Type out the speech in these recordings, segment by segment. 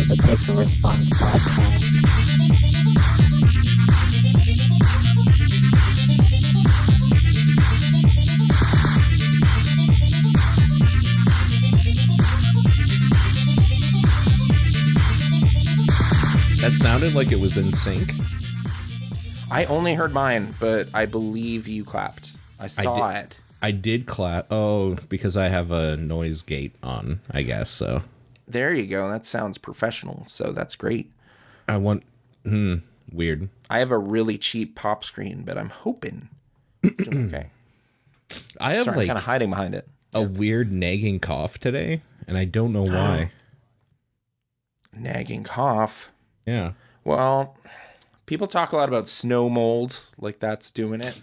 the Pitch and Response podcast. That sounded like it was in sync. I only heard mine, but I believe you clapped. I saw it. I did clap. Oh, because I have a noise gate on, I guess, so. There you go. That sounds professional, so that's great. Weird. I have a really cheap pop screen, but I'm hoping it's doing okay. I have I'm kind of hiding behind it. A weird nagging cough today, and I don't know why. Nagging cough. Yeah. Well, people talk a lot about snow mold, like that's doing it.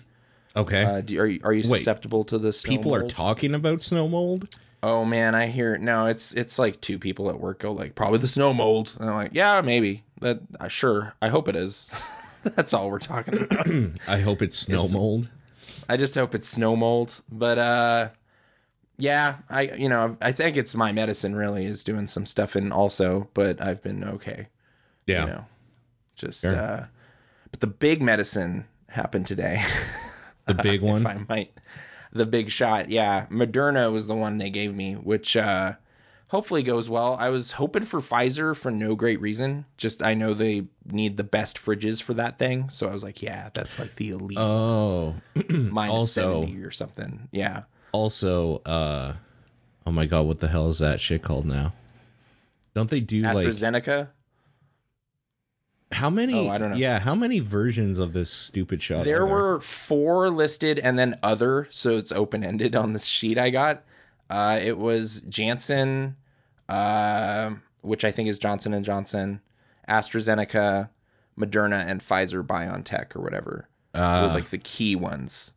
Okay. Are you susceptible to this? People are talking about snow mold? Oh man, I hear no. It's like two people at work go like probably the snow mold, and I'm like, yeah, maybe. But sure, I hope it is. That's all we're talking about. I hope it's snow mold. I just hope it's snow mold. But yeah, I think it's my medicine really is doing some stuff in also, but I've been okay. Yeah. Sure. But the big medicine happened today. The big one? If I might. The big shot. Yeah. Moderna was the one they gave me, which hopefully goes well. I was hoping for Pfizer for no great reason. Just I know they need the best fridges for that thing. So I was like, yeah, that's like the elite. Oh. Minus 70 or something. Yeah. Also, oh my God, what the hell is that shit called now? Don't they do AstraZeneca? How many? Oh, I don't know. Yeah, how many versions of this stupid shot? There were 4 listed and then other, so it's open-ended on this sheet I got. It was Janssen, which I think is Johnson & Johnson, AstraZeneca, Moderna, and Pfizer-BioNTech or whatever. Were like the key ones.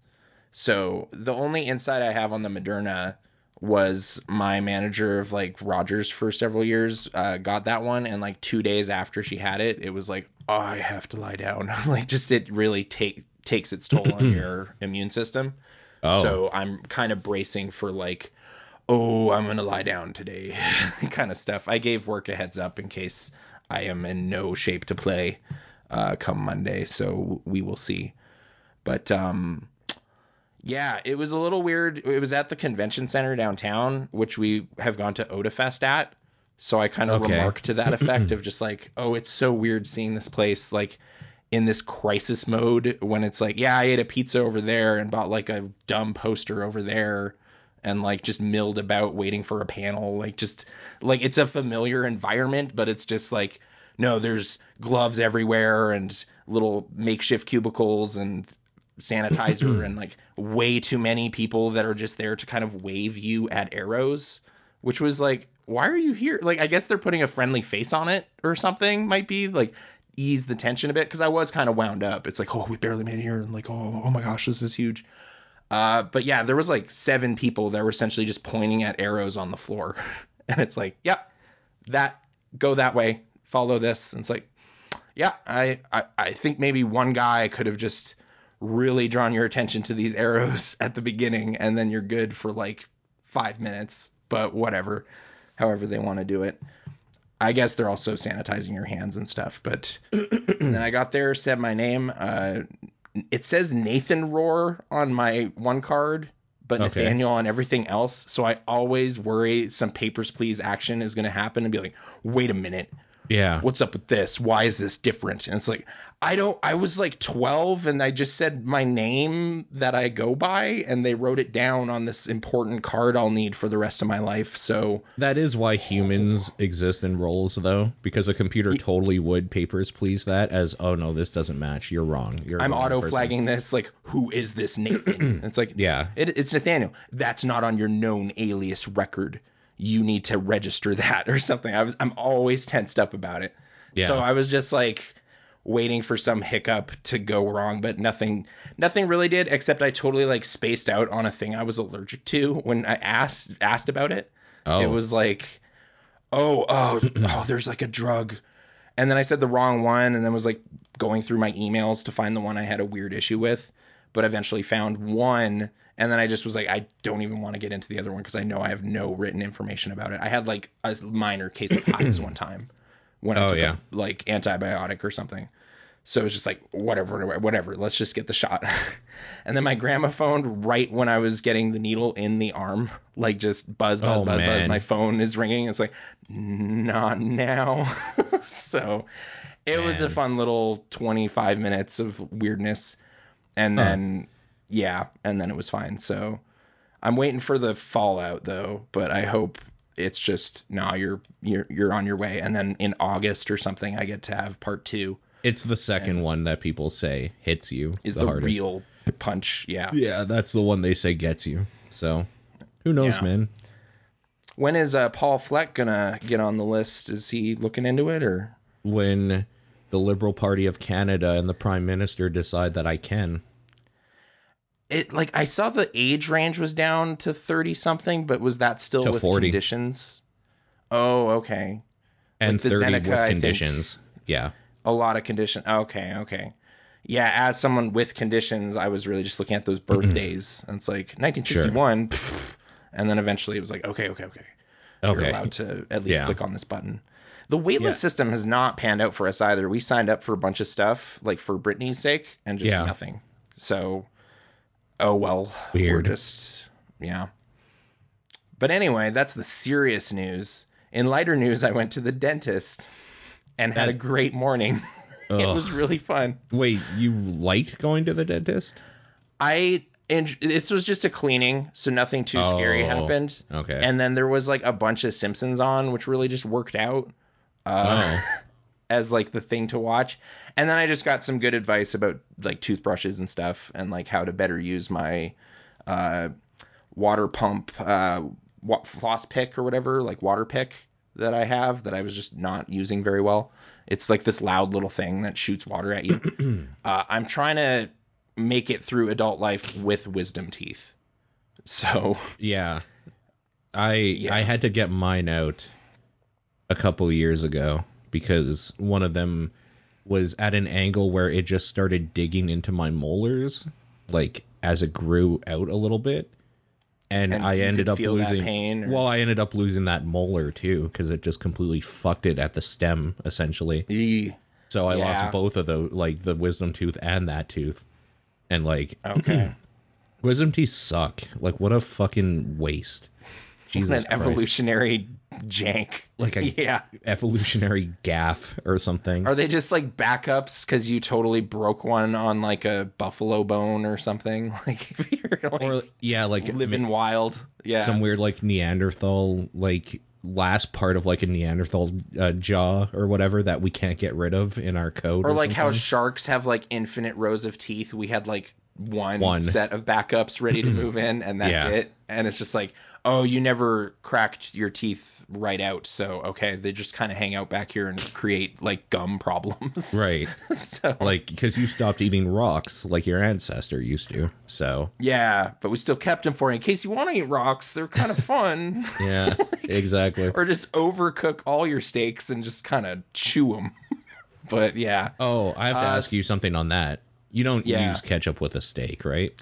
So the only insight I have on the Moderna was my manager of like Rogers for several years got that one, and like 2 days after she had it, it was like, oh, I have to lie down. Like just it really takes its toll on your immune system. Oh. So I'm kind of bracing for like, oh, I'm gonna lie down today kind of stuff. I gave work a heads up in case I am in no shape to play come Monday, so we will see. But yeah, it was a little weird. It was at the convention center downtown, which we have gone to Odafest at. So I kind of remarked to that effect of just like, oh, it's so weird seeing this place like in this crisis mode when it's like, yeah, I ate a pizza over there and bought like a dumb poster over there and like just milled about waiting for a panel. Like just like it's a familiar environment, but it's just like, no, there's gloves everywhere and little makeshift cubicles and sanitizer and like way too many people that are just there to kind of wave you at arrows, which was like, why are you here? Like, I guess they're putting a friendly face on it or something, might be like ease the tension a bit, because I was kind of wound up. It's like, oh, we barely made it here, and like, oh my gosh, this is huge. But yeah, there was like 7 people that were essentially just pointing at arrows on the floor, and it's like, yeah, that go that way, follow this, and it's like, yeah, I think maybe one guy could have just really drawn your attention to these arrows at the beginning, and then you're good for like 5 minutes, but whatever, however they want to do it. I guess they're also sanitizing your hands and stuff, but and then I got there, said my name. It says Nathan Roar on my one card, but Nathaniel on everything else. So I always worry some papers, please action is going to happen and be like, wait a minute. Yeah. What's up with this? Why is this different? And it's like, I was like 12 and I just said my name that I go by and they wrote it down on this important card I'll need for the rest of my life. So that is why humans exist in roles, though, because a computer totally would papers please that as, oh no, this doesn't match. You're wrong. I'm auto flagging this. Like, who is this Nathan? It's like, yeah, it's Nathaniel. That's not on your known alias record. You need to register that or something. I'm always tensed up about it. Yeah. So I was just like waiting for some hiccup to go wrong, but nothing really did, except I totally like spaced out on a thing I was allergic to when I asked about it. Oh. It was like, oh, there's like a drug. And then I said the wrong one and then was like going through my emails to find the one I had a weird issue with, but eventually found one. And then I just was like, I don't even want to get into the other one because I know I have no written information about it. I had like a minor case of hives one time, when I Oh, took yeah. a like antibiotic or something. So it was just like, whatever, let's just get the shot. And then my grandma phoned right when I was getting the needle in the arm, like just buzz. Man. My phone is ringing. It's like, not now. So it was a Man. fun little 25 minutes of weirdness. And then, and then it was fine. So I'm waiting for the fallout though, but I hope it's just, no, you're on your way. And then in August or something, I get to have part 2. It's the second one that people say hits you Is the hardest. real punch, yeah. Yeah, that's the one they say gets you. So, who knows, Yeah. man? When is Paul Fleck gonna get on the list? Is he looking into it, or? When the Liberal Party of Canada and the Prime Minister decide that I can. It like I saw the age range was down to 30 something, but was that still To with 40. conditions? Oh, okay. And Like the 30 Zeneca, with I think- conditions. Yeah. A lot of condition. Okay. Yeah, as someone with conditions, I was really just looking at those birthdays, and it's like 1961, and then eventually it was like, okay. You're allowed to at least click on this button. The waitlist system has not panned out for us either. We signed up for a bunch of stuff, like for Britney's sake, and just nothing. So, oh well. Weird. We're just, But anyway, that's the serious news. In lighter news, I went to the dentist and had a great morning. It was really fun. Wait, you liked going to the dentist? This was just a cleaning, so nothing too scary happened. Okay. And then there was like a bunch of Simpsons on, which really just worked out as like the thing to watch. And then I just got some good advice about like toothbrushes and stuff, and like how to better use my water pump floss pick or whatever, like water pick that I have that I was just not using very well. It's like this loud little thing that shoots water at you. I'm trying to make it through adult life with wisdom teeth. So yeah, I had to get mine out a couple years ago because one of them was at an angle where it just started digging into my molars, like as it grew out a little bit. And I ended up losing pain, or... Well, I ended up losing that molar too because it just completely fucked it at the stem essentially. So I lost both of those, like the wisdom tooth and that tooth. And like, wisdom teeth suck. Like, what a fucking waste. Jesus an Christ. Evolutionary jank. Like a evolutionary gaff or something. Are they just like backups because you totally broke one on like a buffalo bone or something? Like if you're like, living wild. Yeah. Some weird like Neanderthal, like last part of like a Neanderthal jaw or whatever that we can't get rid of in our code. Or like how sharks have like infinite rows of teeth. We had like one set of backups ready to move in, and that's it. And it's just like, oh, you never cracked your teeth right out, so okay, they just kind of hang out back here and create like gum problems. Right. So like because you stopped eating rocks like your ancestor used to. So yeah, but we still kept them for you in case you want to eat rocks. They're kind of fun. Yeah, exactly. Or just overcook all your steaks and just kind of chew them. But yeah. Oh, I have to ask you something on that. You don't use ketchup with a steak, right?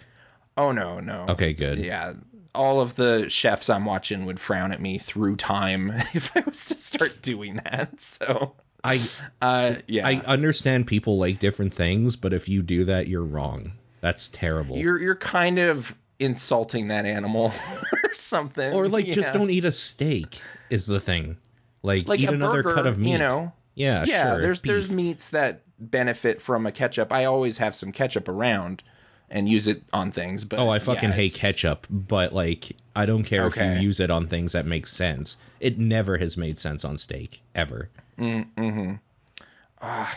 Oh, no. Okay, good. Yeah. All of the chefs I'm watching would frown at me through time if I was to start doing that. So I understand people like different things, but if you do that, you're wrong. That's terrible. You're kind of insulting that animal or something. Or like just don't eat a steak is the thing. Like eat another burger, cut of meat. You know. Yeah, sure. There's meats that benefit from a ketchup. I always have some ketchup around and use it on things. But I fucking hate ketchup, but like I don't care if you use it on things that make sense. It never has made sense on steak ever. Mm-hmm.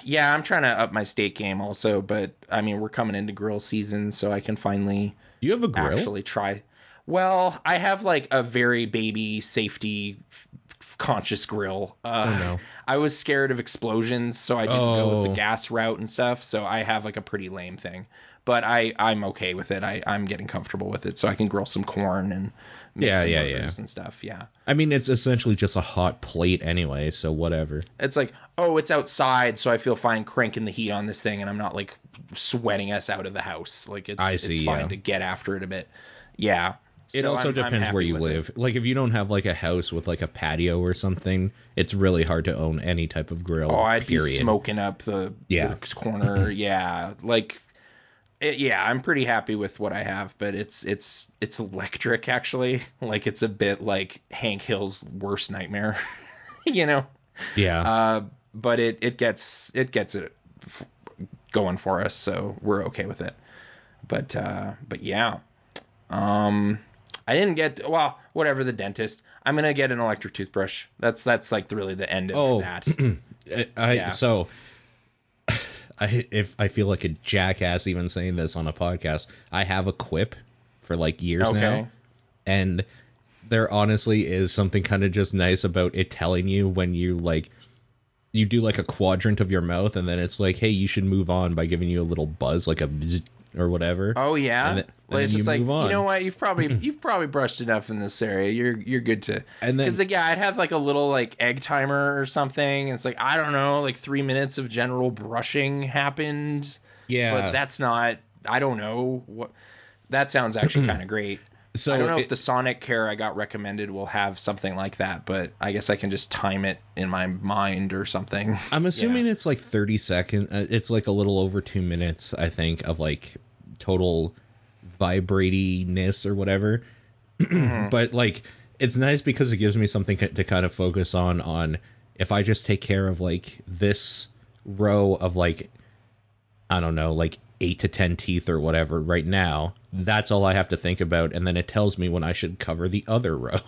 Yeah, I'm trying to up my steak game also, but I mean we're coming into grill season, so I can finally. Do you have a grill? Actually try. Well, I have like a very baby safety conscious grill. No. I was scared of explosions, so I didn't go with the gas route and stuff. So I have like a pretty lame thing, but I'm okay with it. I'm getting comfortable with it, so I can grill some corn and make some burgers and stuff. Yeah. I mean, it's essentially just a hot plate anyway, so whatever. It's like, it's outside, so I feel fine cranking the heat on this thing, and I'm not like sweating us out of the house. Like it's fine to get after it a bit. Yeah. It So also I'm depends happy where you with it. live. Like if you don't have like a house with like a patio or something, it's really hard to own any type of grill. Oh, I'd period. be smoking up the corner. Yeah, like, I'm pretty happy with what I have, but it's electric actually. Like it's a bit like Hank Hill's worst nightmare, you know. Yeah. But it gets it going for us, so we're okay with it. But yeah. I didn't get whatever, the dentist. I'm gonna get an electric toothbrush. That's like really the end of that. So I feel like a jackass even saying this on a podcast. I have a quip for like years now, and there honestly is something kind of just nice about it telling you when you like you do like a quadrant of your mouth, and then it's like, hey, you should move on by giving you a little buzz, like a bzz or whatever. Oh yeah. And well, it's just like, on. you know what, you've probably brushed enough in this area. You're good to. And then, because like, I'd have like a little like egg timer or something. It's like, I don't know, like 3 minutes of general brushing happened. Yeah. But that's not. I don't know what. That sounds actually kind of great. So I don't know if the Sonic Care I got recommended will have something like that, but I guess I can just time it in my mind or something. I'm assuming it's like 30 seconds. It's like a little over 2 minutes, I think, of like total vibratiness or whatever. But like, it's nice because it gives me something to kind of focus on if I just take care of like this row of like, I don't know, like 8 to 10 teeth or whatever right now. That's all I have to think about, and then it tells me when I should cover the other row.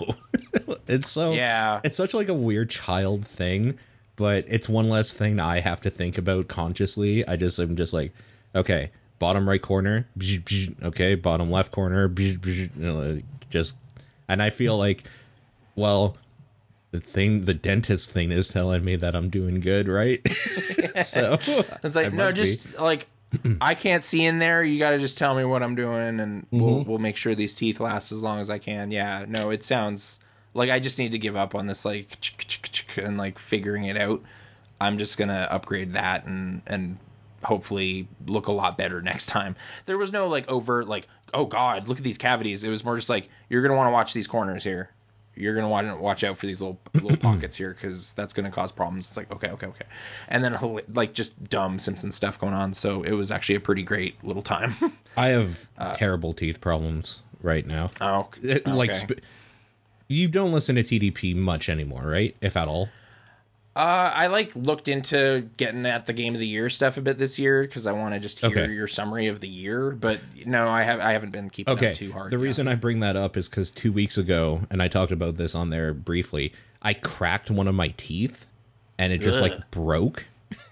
It's such like a weird child thing, but it's one less thing I have to think about consciously. I'm just like, okay, bottom right corner, okay, bottom left corner, just, and I feel like, well, the dentist thing is telling me that I'm doing good, right? So it's like, no, just like, I can't see in there. You got to just tell me what I'm doing, and we'll make sure these teeth last as long as I can. Yeah, no, it sounds like I just need to give up on this like and like figuring it out. I'm just gonna upgrade that and hopefully look a lot better next time. There was no like overt like, oh God, look at these cavities. It was more just like, you're gonna want to watch these corners here. You're going to want to watch out for these little pockets here, because that's going to cause problems. It's like, okay. And then, like, just dumb Simpson stuff going on. So it was actually a pretty great little time. I have terrible teeth problems right now. Oh, okay. Like, you don't listen to TDP much anymore, right? If at all? I like looked into getting at the game of the year stuff a bit this year, because I want to just hear your summary of the year. But no, I haven't been keeping up too hard. The reason I bring that up is because 2 weeks ago, and I talked about this on there briefly, I cracked one of my teeth, and it just like broke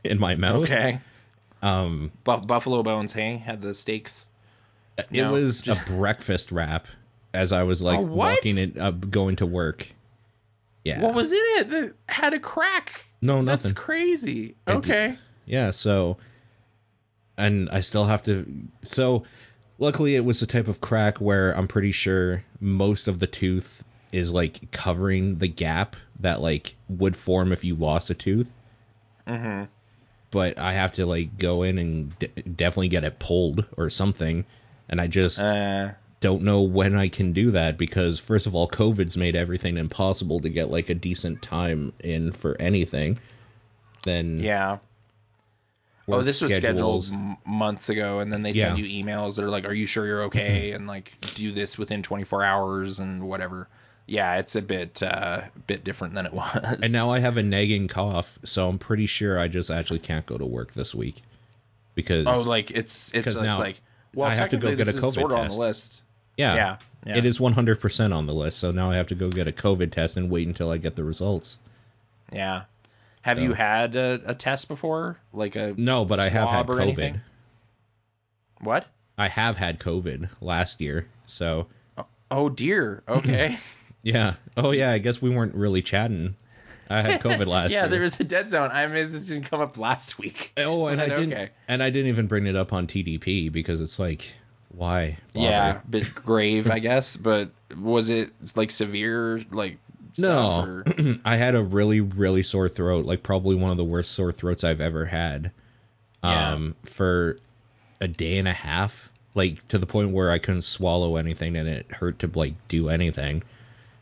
in my mouth. Okay. Buffalo Bones, hey, had the steaks. It was a breakfast wrap as I was like walking it going to work. Yeah. What was in it that had a crack? No, nothing. That's crazy. Okay. Yeah, so, and I still have to, so luckily it was the type of crack where I'm pretty sure most of the tooth is like covering the gap that like would form if you lost a tooth. Mm-hmm. But I have to like go in and definitely get it pulled or something, and I just don't know when I can do that, because first of all, COVID's made everything impossible to get like a decent time in for anything. Then this was scheduled months ago, and then they send you emails that are like, are you sure you're okay, and like do this within 24 hours and whatever. Yeah, it's a bit different than it was. And now I have a nagging cough, so I'm pretty sure I just actually can't go to work this week, because it's now like, well, I have to go get a COVID sort of test on the list. Yeah. It is 100% on the list, so now I have to go get a COVID test and wait until I get the results. Yeah. Have you had a test before? Like a No, but I have had COVID. Anything? What? I have had COVID last year, so... Oh, dear. Okay. Yeah. Oh, yeah, I guess we weren't really chatting. I had COVID last year. Yeah, there was a dead zone. I mean, this didn't come up last week. Oh, and I didn't even bring it up on TDP, because it's like... Why bother? Yeah, a bit grave, I guess. But was it like severe, like stuff? No, I had a really, really sore throat, like probably one of the worst sore throats I've ever had. For a day and a half, like to the point where I couldn't swallow anything and it hurt to like do anything.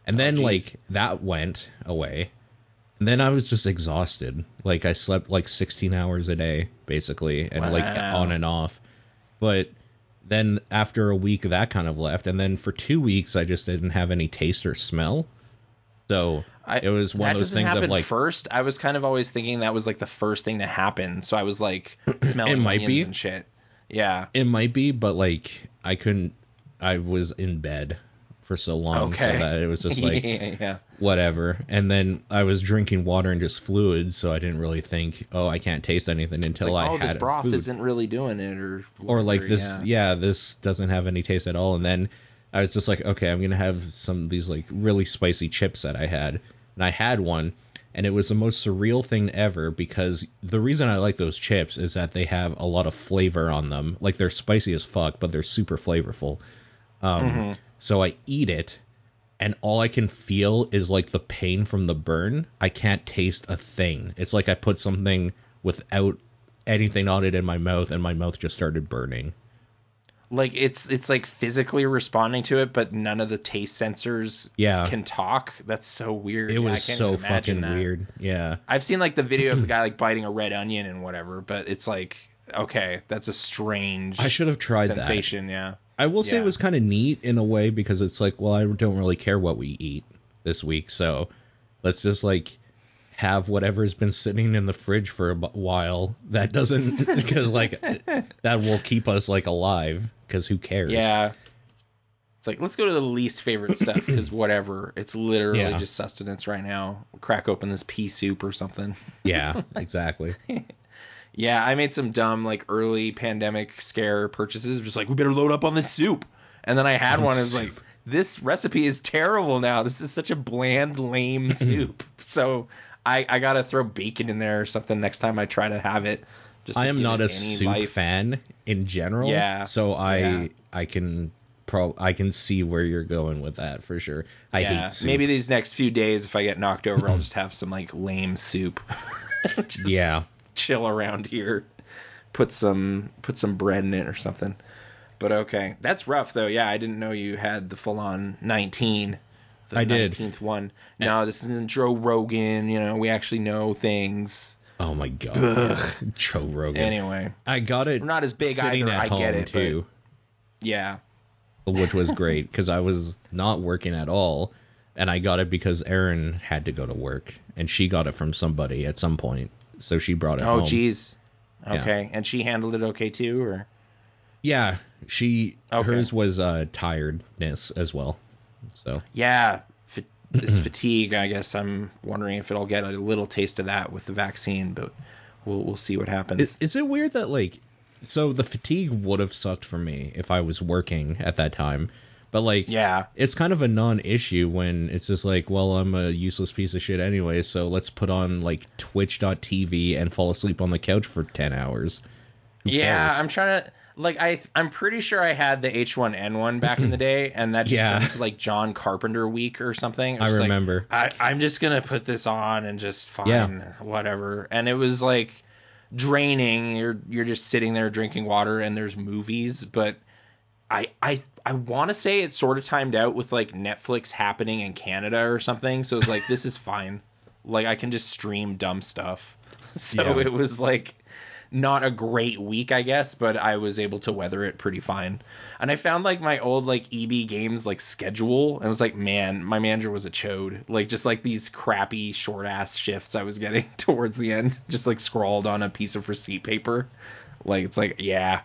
And then like that went away. And then I was just exhausted. Like I slept like 16 hours a day basically, and like on and off. But then after a week that kind of left, and then for 2 weeks I just didn't have any taste or smell. So it was one of those things of like first. I was kind of always thinking that was like the first thing to happen. So I was like smelling onions and shit. Yeah. It might be, but like I was in bed for so long so that it was just like whatever. And then I was drinking water and just fluids, so I didn't really think, oh, I can't taste anything until like, I had this broth food. Isn't really doing it or like this this doesn't have any taste at all. And then I was just like, okay, I'm gonna have some of these like really spicy chips that I had. And I had one, and it was the most surreal thing ever, because the reason I like those chips is that they have a lot of flavor on them. Like they're spicy as fuck, but they're super flavorful. So I eat it, and all I can feel is like the pain from the burn. I can't taste a thing. It's like I put something without anything on it in my mouth, and my mouth just started burning. Like it's like physically responding to it, but none of the taste sensors can talk. That's so weird. It was so fucking weird. Yeah. I've seen like the video of the guy like biting a red onion and whatever, but it's like, okay, that's a strange I should have tried sensation, that. Yeah. I will say it was kind of neat in a way, because it's like, well, I don't really care what we eat this week, so let's just like have whatever's been sitting in the fridge for a while that doesn't, because like that will keep us like alive, because who cares? Yeah. It's like, let's go to the least favorite stuff, because whatever, it's literally just sustenance right now. We'll crack open this pea soup or something. Yeah, exactly. Yeah, I made some dumb like early pandemic scare purchases, just like, we better load up on this soup. And then I had one and was like, this recipe is terrible now. This is such a bland, lame soup. So I gotta throw bacon in there or something next time I try to have it. Just I am not a soup fan in general. Yeah. So I can see where you're going with that for sure. I hate soup. Maybe these next few days, if I get knocked over, I'll just have some like lame soup. Chill around here, put some bread in it or something. But okay, that's rough though. Yeah, I didn't know you had the full on 19. The 19th one. No, this isn't Joe Rogan. You know, we actually know things. Oh my god, Joe Rogan. Anyway, I got it. We're not as big either. I get it too. Yeah, which was great because I was not working at all, and I got it because Erin had to go to work, and she got it from somebody at some point. So she brought it home. Oh, geez. Okay. Yeah. And she handled it okay, too? Or? Yeah. Hers was tiredness as well. So. Yeah. This fatigue, I guess I'm wondering if it'll get a little taste of that with the vaccine, but we'll see what happens. Is it weird that, like, so the fatigue would have sucked for me if I was working at that time. But, like, it's kind of a non-issue when it's just like, well, I'm a useless piece of shit anyway, so let's put on, like, twitch.tv and fall asleep on the couch for 10 hours. Who cares? I'm trying to, like, I'm pretty sure I had the H1N1 back in the day, and that just turned into, like, John Carpenter week or something. I remember. Like, I'm just going to put this on and just whatever. And it was, like, draining. You're just sitting there drinking water, and there's movies, but I want to say it sort of timed out with like Netflix happening in Canada or something. So it's like, this is fine. Like I can just stream dumb stuff. So it was like not a great week, I guess, but I was able to weather it pretty fine. And I found like my old like EB Games like schedule, and I was like, man, my manager was a chode. Like just like these crappy short ass shifts I was getting towards the end, just like scrawled on a piece of receipt paper. Like it's like, yeah,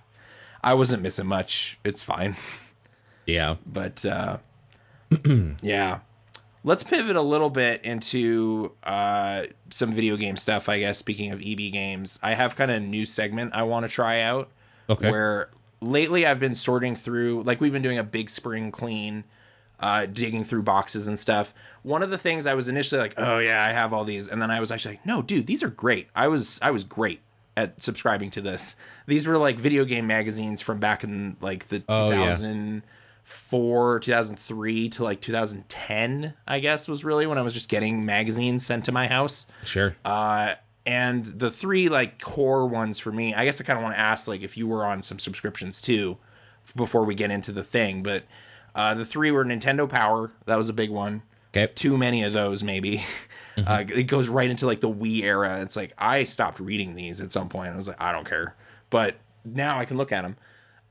I wasn't missing much. It's fine. Yeah. But, yeah. Let's pivot a little bit into some video game stuff, I guess, speaking of EB Games. I have kind of a new segment I want to try out. Okay. Where lately I've been sorting through, like we've been doing a big spring clean, digging through boxes and stuff. One of the things I was initially like, oh, yeah, I have all these. And then I was actually like, no, dude, these are great. I was great at subscribing to this. These were like video game magazines from back in like the 2004, 2003 to like 2010, I guess was really when I was just getting magazines sent to my house. Sure. And the three like core ones for me, I guess I kind of want to ask like if you were on some subscriptions too, before we get into the thing. But the 3 were Nintendo Power. That was a big one. Okay. Too many of those, maybe. It goes right into like the Wii era. It's like I stopped reading these at some point. I was like, I don't care. But now I can look at them.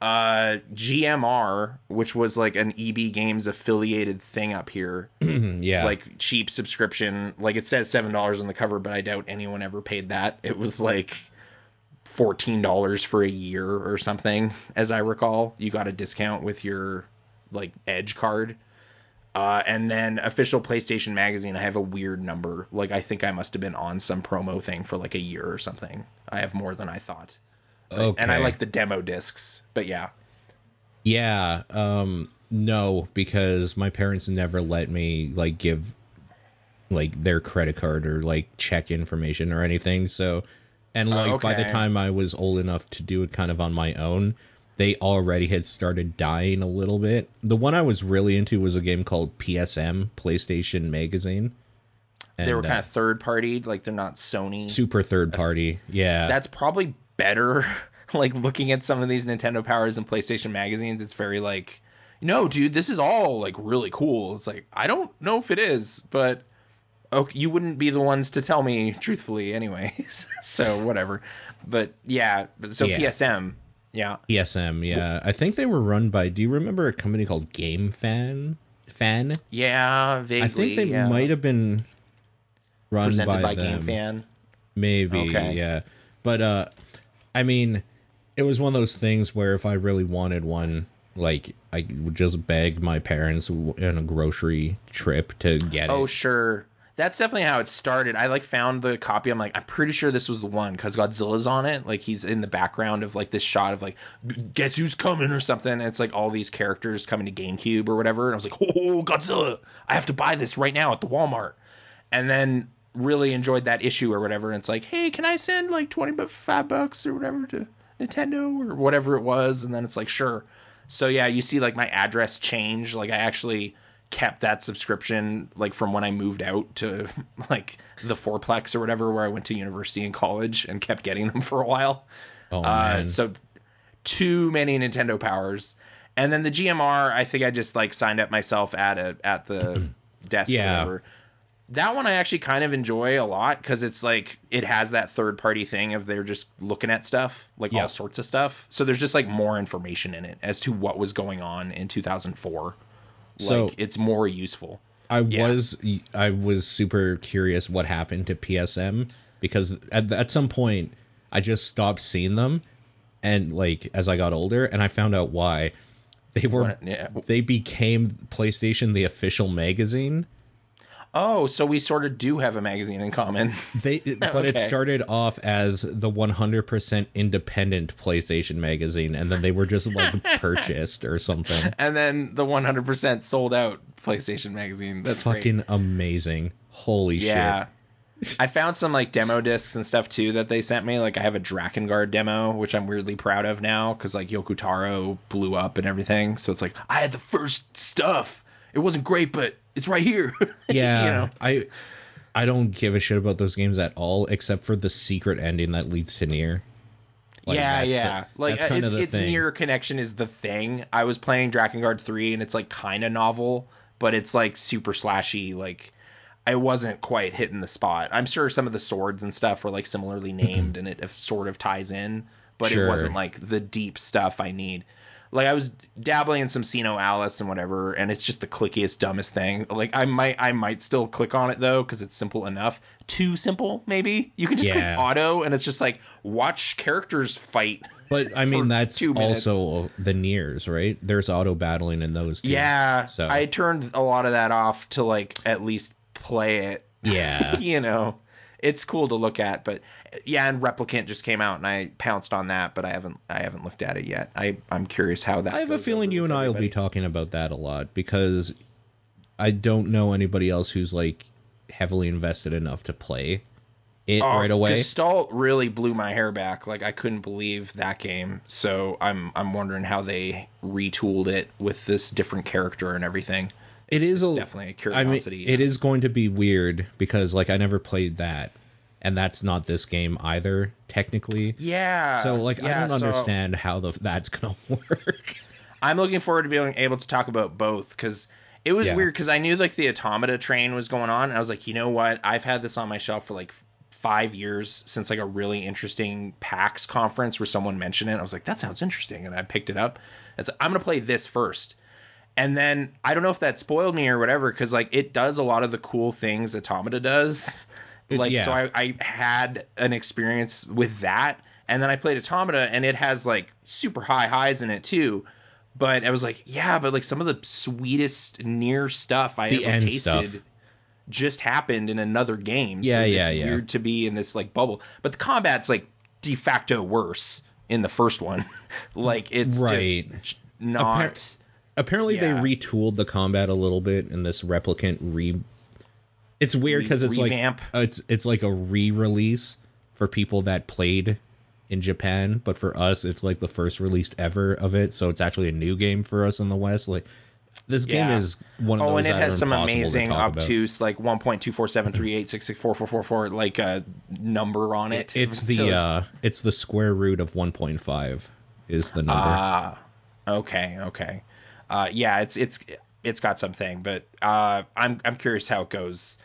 GMR, which was like an EB Games affiliated thing up here. Yeah. Like cheap subscription. Like it says $7 on the cover, but I doubt anyone ever paid that. It was like $14 for a year or something, as I recall. You got a discount with your like Edge card. And then official PlayStation Magazine, I have a weird number. Like I think I must have been on some promo thing for like a year or something. I have more than I thought. Okay. And I like the demo discs, but yeah. Yeah. No, because my parents never let me like give like their credit card or like check information or anything. So, and like by the time I was old enough to do it kind of on my own, they already had started dying a little bit. The one I was really into was a game called PSM, PlayStation Magazine. And, they were kind of third party, like they're not Sony. Super third party. Yeah. That's probably better. Like looking at some of these Nintendo Powers and PlayStation Magazines, it's very like, no, dude, this is all like really cool. It's like, I don't know if it is, but okay, you wouldn't be the ones to tell me truthfully anyways. So whatever. But yeah, so yeah. PSM. Yeah. PSM, yeah. I think they were run by, do you remember a company called Game Fan? Yeah, vaguely. I think they might have been run presented by them. Game Fan. Maybe, okay. Yeah. But, I mean, it was one of those things where if I really wanted one, like, I would just beg my parents in a grocery trip to get it. Oh, sure. That's definitely how it started. I like found the copy. I'm like, I'm pretty sure this was the one because Godzilla's on it. Like he's in the background of like this shot of like, guess who's coming or something. And it's like all these characters coming to GameCube or whatever. And I was like, oh, Godzilla! I have to buy this right now at the Walmart. And then really enjoyed that issue or whatever. And it's like, hey, can I send like $25 or whatever to Nintendo or whatever it was? And then it's like, sure. So yeah, you see like my address change. Like I actually kept that subscription like from when I moved out to like the fourplex or whatever where I went to university and college and kept getting them for a while. Oh man. So too many Nintendo Powers. And then the GMR, I think I just like signed up myself at the desk or whatever. That one I actually kind of enjoy a lot because it's like it has that third party thing of they're just looking at stuff, like all sorts of stuff. So there's just like more information in it as to what was going on in 2004. So like it's more useful. I was super curious what happened to PSM because at some point I just stopped seeing them, and like as I got older and I found out why they became PlayStation the official magazine. Oh, so we sort of do have a magazine in common. But it started off as the 100% independent PlayStation magazine, and then they were just like purchased or something. And then the 100% sold out PlayStation magazine. That's fucking great. Amazing. Holy shit. I found some like demo discs and stuff too that they sent me. Like I have a Drakengard demo, which I'm weirdly proud of now because like Yoko Taro blew up and everything. So it's like I had the first stuff. It wasn't great, but it's right here. Yeah, you know? I don't give a shit about those games at all, except for the secret ending that leads to Nier. Like, like its Nier connection is the thing. I was playing Drakengard 3, and it's like kind of novel, but it's like super slashy. Like I wasn't quite hitting the spot. I'm sure some of the swords and stuff were like similarly named, and it sort of ties in, but it wasn't like the deep stuff I need. Like I was dabbling in some Sino Alice and whatever, and it's just the clickiest, dumbest thing. Like I might still click on it though because it's simple enough. Too simple, maybe. You can just click auto, and it's just like watch characters fight. But I mean that's also the Niers, right? There's auto battling in those too. Yeah. So I turned a lot of that off to like at least play it. Yeah. You know. It's cool to look at, but yeah, and Replicant just came out, and I pounced on that, but I haven't looked at it yet. I'm curious how that. I have a feeling you and I will be talking about that a lot because I don't know anybody else who's like heavily invested enough to play it right away. Gestalt really blew my hair back. Like I couldn't believe that game. So I'm wondering how they retooled it with this different character and everything. It's definitely a curiosity. I mean, it is going to be weird because like I never played that, and that's not this game either technically. Yeah. So like I don't understand how that's gonna work. I'm looking forward to being able to talk about both, because it was weird, because I knew like the Automata train was going on, and I was like, you know what? I've had this on my shelf for like 5 years, since like a really interesting PAX conference where someone mentioned it. I was like, that sounds interesting, and I picked it up. And so I'm gonna play this first. And then I don't know if that spoiled me or whatever, because like it does a lot of the cool things Automata does. Like, so I had an experience with that, and then I played Automata, and it has like super high highs in it too. But I was like, yeah, but like some of the sweetest near stuff I ever tasted just happened in another game. So it's weird to be in this like bubble. But the combat's like de facto worse in the first one. Like it's just not. Apparently they retooled the combat a little bit in this replicant It's weird because it's revamp. Like it's like a re-release for people that played in Japan, but for us it's like the first released ever of it, so it's actually a new game for us in the West. Like this game is one of those. And it that has are some amazing obtuse like 1.24738664444 like a number on it. It's the square root of 1.5 is the number. Okay. Yeah, it's got something, but I'm curious how it goes.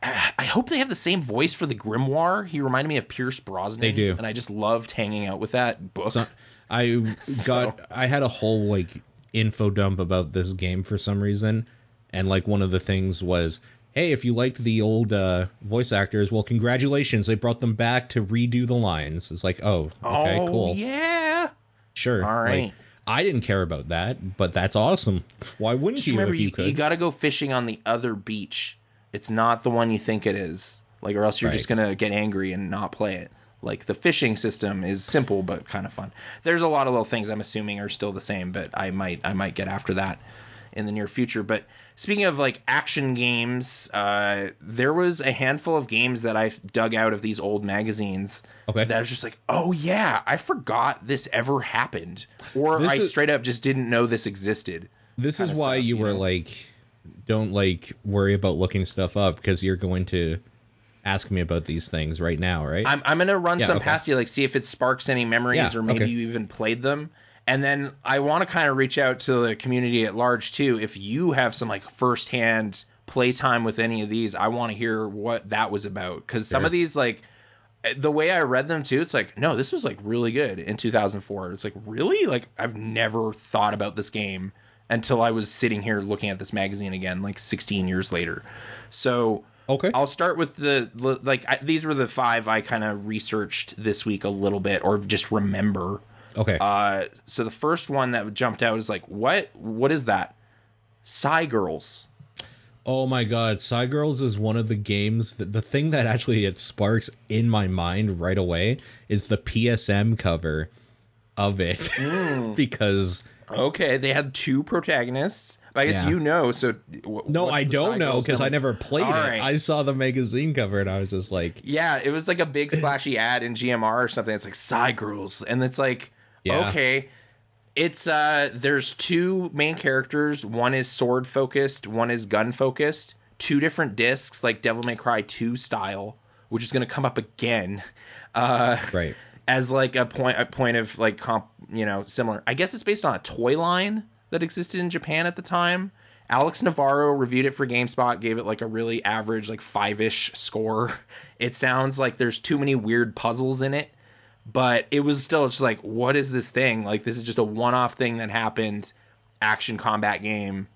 I hope they have the same voice for the Grimoire. He reminded me of Pierce Brosnan. They do, and I just loved hanging out with that book. So, I had a whole like info dump about this game for some reason, and like one of the things was, hey, if you liked the old voice actors, well, congratulations, they brought them back to redo the lines. It's like, oh, okay, cool, yeah, sure, all right. Like, I didn't care about that, but that's awesome. Why wouldn't you? Remember, if you could? You got to go fishing on the other beach. It's not the one you think it is. Like, or else you're just gonna get angry and not play it. Like, the fishing system is simple but kind of fun. There's a lot of little things I'm assuming are still the same, but I might get after that in the near future. But speaking of like action games, there was a handful of games that I dug out of these old magazines. Okay. That I was just like, oh yeah, I forgot this ever happened, or I straight up just didn't know this existed. This is why you were like, don't like worry about looking stuff up, because you're going to ask me about these things right now, right? I'm gonna run some past you, like see if it sparks any memories, or maybe you even played them. And then I want to kind of reach out to the community at large too. If you have some like firsthand playtime with any of these, I want to hear what that was about. Because some of these, like the way I read them too, it's like, no, this was like really good in 2004. It's like, really? Like I've never thought about this game until I was sitting here looking at this magazine again, like 16 years later. So I'll start with these were the 5 I kind of researched this week a little bit, or just remember. Okay. So the first one that jumped out is like, what is that? Psy Girls. Oh my god, Psy Girls is one of the games that the thing that actually it sparks in my mind right away is the PSM cover of it. Because they had 2 protagonists. But I guess you know, so no, I don't know, because I never played it. Right. I saw the magazine cover and I was just like, yeah, it was like a big splashy ad in GMR or something. It's like Psy Girls, and it's like, okay, it's there's 2 main characters. One is sword focused, one is gun focused. 2 different discs, like Devil May Cry 2 style, which is going to come up again. Right. As like a point of like similar. I guess it's based on a toy line that existed in Japan at the time. Alex Navarro reviewed it for GameSpot, gave it like a really average, like 5-ish score. It sounds like there's too many weird puzzles in it, but it was still just like, what is this thing? Like, this is just a one-off thing that happened, action combat game.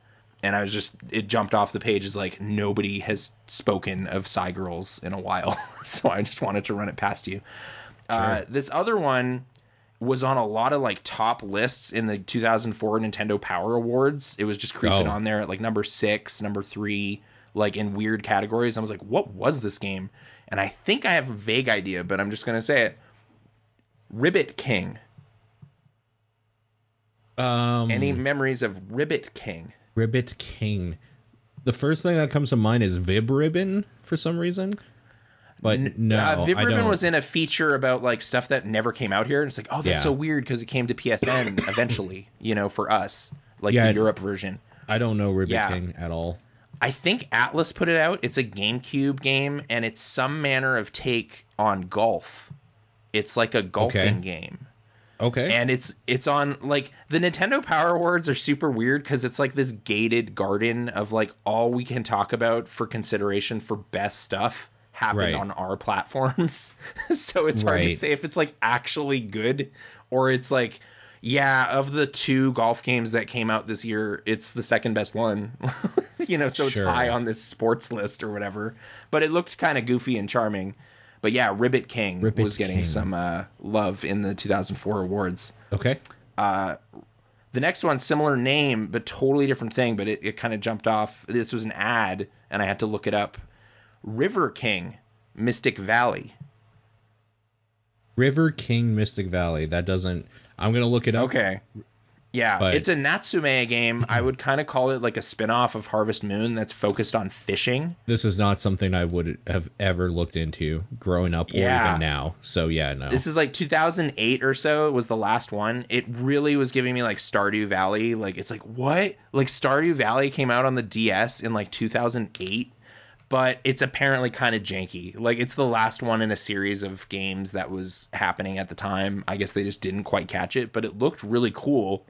And it jumped off the page as like, nobody has spoken of Psy Girls in a while. So I just wanted to run it past you. Sure. This other one was on a lot of like top lists in the 2004 Nintendo Power Awards. It was just creeping on there at like number 6, number 3, like in weird categories. I was like, what was this game? And I think I have a vague idea, but I'm just going to say it. Ribbit King. Any memories of Ribbit King? Ribbit King. The first thing that comes to mind is Vib Ribbon for some reason. But no, Vib I Ribbon don't. was in a feature about like stuff that never came out here. And it's like, oh, that's so weird because it came to PSN eventually, for us, like the Europe version. I don't know Ribbit King at all. I think Atlas put it out. It's a GameCube game, and it's some manner of take on golf. It's like a golfing game. Okay. And it's on, like, the Nintendo Power Awards are super weird because it's like this gated garden of, like, all we can talk about for consideration for best stuff happened on our platforms. So it's hard to say if it's, like, actually good, or it's like, yeah, of the 2 golf games that came out this year, it's the second best one. You know, so it's high on this sports list or whatever. But it looked kind of goofy and charming. But yeah, Ribbit King was getting some love in the 2004 awards. Okay. The next one, similar name, but totally different thing, but it kind of jumped off. This was an ad, and I had to look it up. River King, Mystic Valley. River King Mystic Valley. That doesn't... I'm going to look it up. Okay. Yeah, but it's a Natsume game. I would kind of call it like a spin-off of Harvest Moon that's focused on fishing. This is not something I would have ever looked into growing up or even now. So, yeah, no. This is like 2008 or so. It was the last one. It really was giving me like Stardew Valley. Like, it's like, what? Like, Stardew Valley came out on the DS in like 2008, but it's apparently kind of janky. Like, it's the last one in a series of games that was happening at the time. I guess they just didn't quite catch it, but it looked really cool.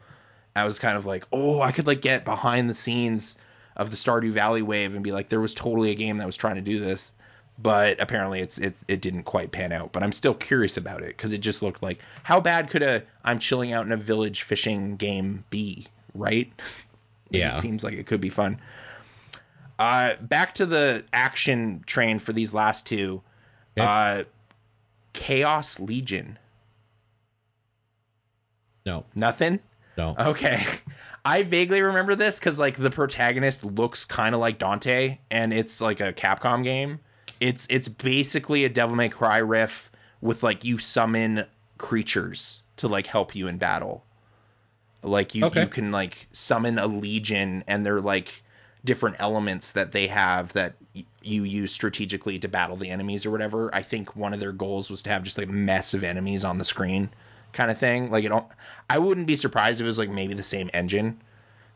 I was kind of like, oh, I could like get behind the scenes of the Stardew Valley wave and be like, there was totally a game that was trying to do this, but apparently it didn't quite pan out. But I'm still curious about it because it just looked like, how bad could a I'm chilling out in a village fishing game be, right? Yeah, it seems like it could be fun. Back to the action train for these last 2. Okay. Chaos Legion. No. Nothing? No. Okay. I vaguely remember this because, like, the protagonist looks kind of like Dante, and it's, like, a Capcom game. It's basically a Devil May Cry riff with, like, you summon creatures to, like, help you in battle. Like, you can, like, summon a legion, and they're, like, different elements that they have that you use strategically to battle the enemies or whatever. I think one of their goals was to have just, like, a mess of enemies on the screen. Kind of thing. Like, I wouldn't be surprised if it was like maybe the same engine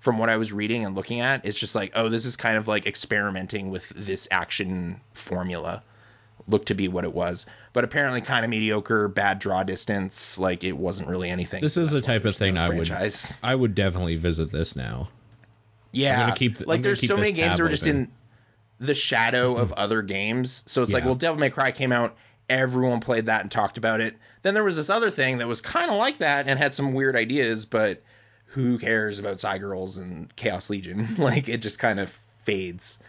from what I was reading and looking at. It's just like, oh, this is kind of like experimenting with this action formula. Looked to be what it was, but apparently kind of mediocre, bad draw distance. Like, it wasn't really anything. This is the type of thing I would definitely visit this now. Yeah, there's so many games that are just in the shadow of other games. So it's like, well, Devil May Cry came out. Everyone played that and talked about it. Then there was this other thing that was kind of like that and had some weird ideas, but who cares about Psy Girls and Chaos Legion? Like, it just kind of fades.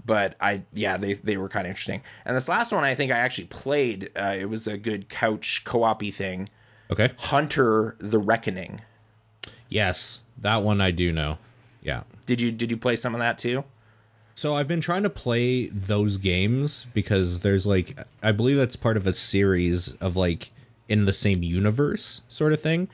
But they were kind of interesting. And this last one I think I actually played. It was a good couch co-op-y thing. Okay. Hunter the Reckoning. Yes, that one I do know. Yeah. Did you play some of that too? So I've been trying to play those games because there's, like, I believe that's part of a series of, like, in the same universe sort of thing.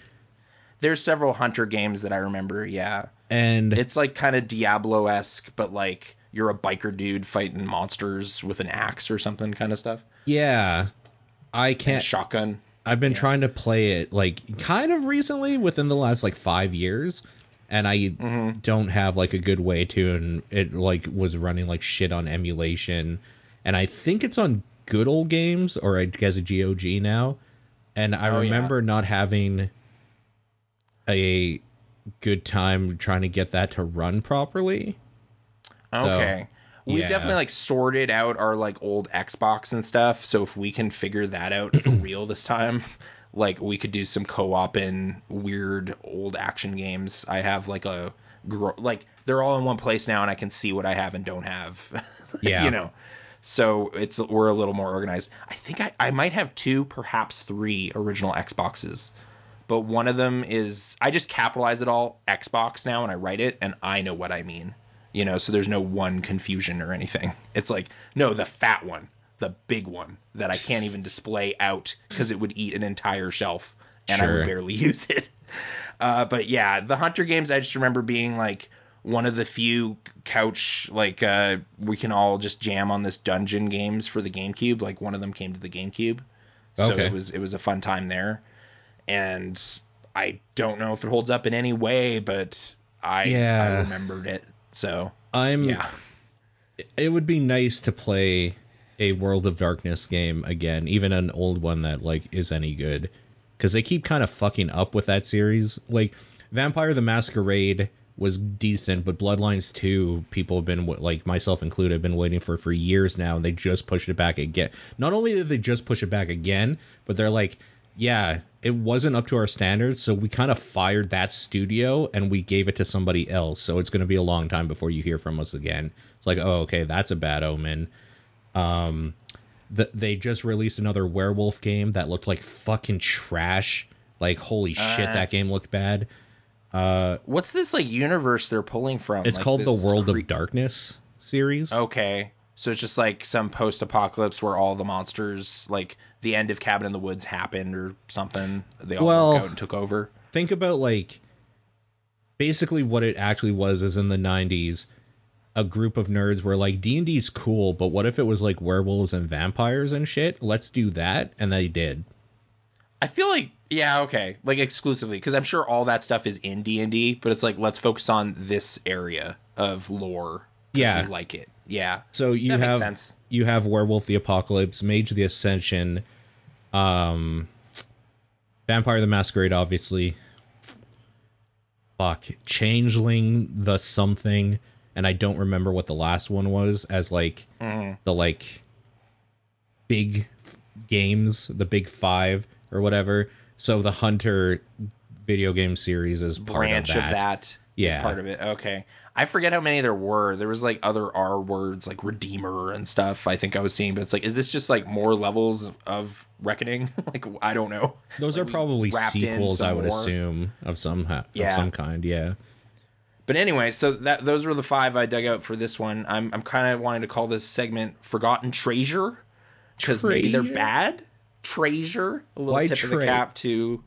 There's several Hunter games that I remember, yeah. And it's, like, kind of Diablo-esque, but, like, you're a biker dude fighting monsters with an axe or something kind of stuff. Yeah. I can't... And shotgun. I've been trying to play it, like, kind of recently within the last, like, 5 years. And I don't have, like, a good way to, and it, like, was running like shit on emulation. And I think it's on Good Old Games, or I guess GOG now. And I remember not having a good time trying to get that to run properly. Okay. So, we've definitely, like, sorted out our, like, old Xbox and stuff. So if we can figure that out for real this time... Like, we could do some co-op in weird old action games. I have, like, they're all in one place now, and I can see what I have and don't have. Yeah. You know? So we're a little more organized. I think I might have 2, perhaps 3 original Xboxes. But one of them is, I just capitalize it all Xbox now, and I write it, and I know what I mean. You know, so there's no one confusion or anything. It's like, no, the fat one. The big one that I can't even display out because it would eat an entire shelf and I would barely use it. But yeah, the Hunter games, I just remember being like one of the few couch, like, we can all just jam on this dungeon games for the GameCube. Like, one of them came to the GameCube. So it was a fun time there. And I don't know if it holds up in any way, but I remembered it. So it would be nice to play a World of Darkness game again, even an old one that, like, is any good. because they keep kind of fucking up with that series. Like, Vampire the Masquerade was decent, but Bloodlines 2, people have been, like myself included, have been waiting for years now, and they just pushed it back again. Not only did they just push it back again, but they're like, yeah, it wasn't up to our standards, so we kind of fired that studio and we gave it to somebody else, so it's going to be a long time before you hear from us again. It's like, oh, okay, that's a bad omen. They just released another werewolf game that looked like fucking trash. Like, holy shit, that game looked bad. What's this like universe they're pulling from? It's like called the World of Darkness series. Okay, so it's just like some post-apocalypse where all the monsters, like the end of Cabin in the Woods happened or something. They all broke out and took over. Think about, like, basically what it actually was is in the 90s, a group of nerds were like, D&D's cool, but what if it was like werewolves and vampires and shit? Let's do that, and they did. I feel like, yeah, okay, like exclusively, because I'm sure all that stuff is in D&D, but it's like, let's focus on this area of lore. Yeah, we like it. Yeah. So makes sense. You have Werewolf the Apocalypse, Mage the Ascension, Vampire the Masquerade, obviously. Fuck, Changeling the something, and I don't remember what the last one was as like the like big games, the big five or whatever. So the Hunter video game series is branch of that. Yeah, is part of it. Okay, I forget how many there were. There was like other R words like Redeemer and stuff. I think I was seeing, but it's like, is this just like more levels of Reckoning? Like, I don't know. Those like are probably sequels, I would more assume, of some kind. Yeah. But anyway, so those were the 5 I dug out for this one. I'm kind of wanting to call this segment Forgotten Treasure, because maybe they're bad. Treasure, a little tip of the cap to.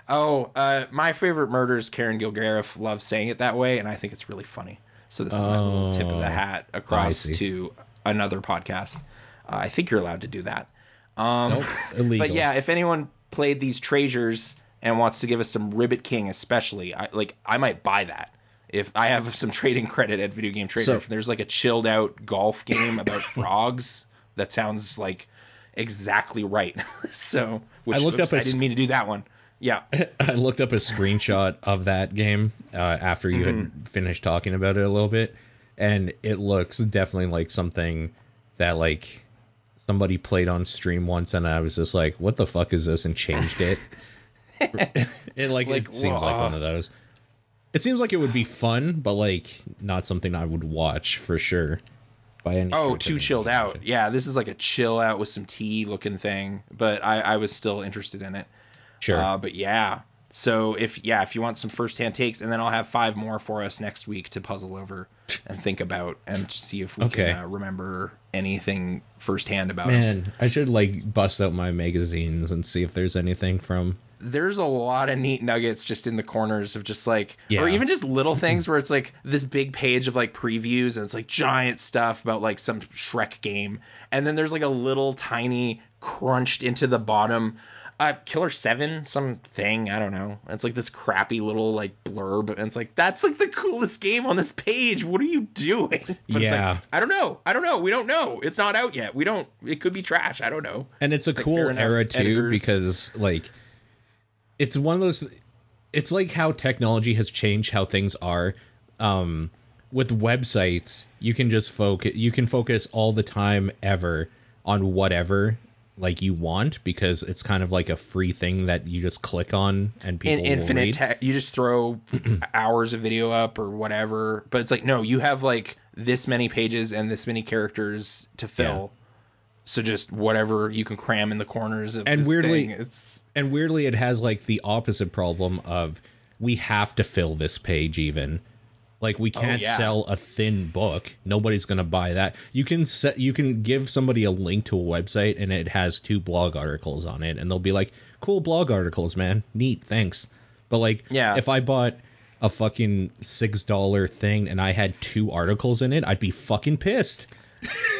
My favorite murders, Karen Gilgariff, loves saying it that way, and I think it's really funny. So this is my little tip of the hat across to another podcast. I think you're allowed to do that. Nope, illegal. But yeah, if anyone played these treasures and wants to give us some Ribbit King, especially, I might buy that. If I have some trading credit at Video Game Trader, if there's like a chilled out golf game about frogs, that sounds like exactly right. So I didn't mean to do that one. Yeah. I looked up a screenshot of that game after you had finished talking about it a little bit, and it looks definitely like something that like somebody played on stream once, and I was just like, what the fuck is this, and changed it. It seems like one of those. It seems like it would be fun, but like not something I would watch for sure. By any too chilled out. Yeah, this is like a chill out with some tea looking thing, but I was still interested in it. Sure. But yeah. So if you want some first-hand takes, and then I'll have 5 more for us next week to puzzle over and think about and see if we can remember anything firsthand about it. Man, I should like bust out my magazines and see if there's anything from. There's a lot of neat nuggets just in the corners of just like, or even just little things where it's like this big page of like previews, and it's like giant stuff about like some Shrek game. And then there's like a little tiny crunched into the bottom Killer 7 something, I don't know. It's like this crappy little like blurb, and it's like, that's like the coolest game on this page. What are you doing? But it's like, I don't know. We don't know. It's not out yet. It could be trash. I don't know. And it's a cool era too, because like it's one of those, it's like how technology has changed how things are. With websites, you can just focus all the time ever on whatever like you want, because it's kind of like a free thing that you just click on and people will read. You just throw hours of video up or whatever, but it's like, no, you have like this many pages and this many characters to fill. Yeah. So just whatever you can cram in the corners of this thing. And weirdly, it has like the opposite problem of, we have to fill this page even. Like, we can't sell a thin book. Nobody's going to buy that. You can give somebody a link to a website, and it has 2 blog articles on it, and they'll be like, cool blog articles, man. Neat, thanks. But like, if I bought a fucking $6 thing and I had 2 articles in it, I'd be fucking pissed.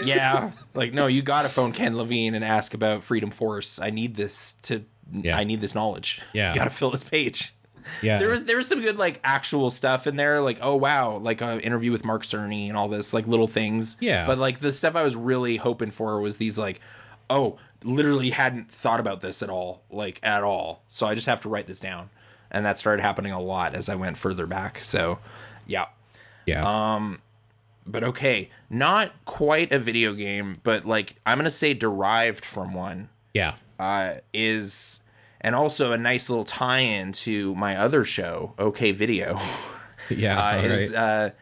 Yeah. Like, no, you got to phone Ken Levine and ask about Freedom Force. I need this knowledge. Yeah. You got to fill this page. Yeah, there was some good like actual stuff in there, like, oh wow, like an interview with Mark Cerny and all this, like little things. Yeah, but like the stuff I was really hoping for was these like, oh, literally hadn't thought about this at all, like at all. So I just have to write this down. And that started happening a lot as I went further back. So, yeah. Yeah. But okay, not quite a video game, but like I'm going to say derived from one. Yeah. Is, and also a nice little tie-in to my other show, OK Video. Yeah. Is right.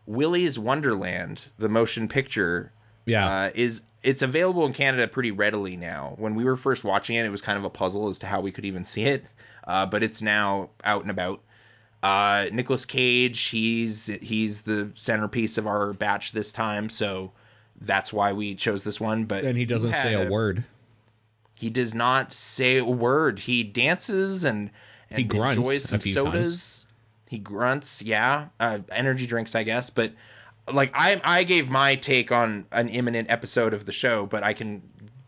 Willy's Wonderland, the motion picture. Yeah. It's available in Canada pretty readily now. When we were first watching it, it was kind of a puzzle as to how we could even see it. But it's now out and about. Nicolas Cage, he's the centerpiece of our batch this time, so that's why we chose this one. But and he doesn't say a word. He does not say a word. He dances and he grunts enjoys some sodas. Times. He grunts, yeah. Energy drinks, I guess. But like I gave my take on an imminent episode of the show, but I can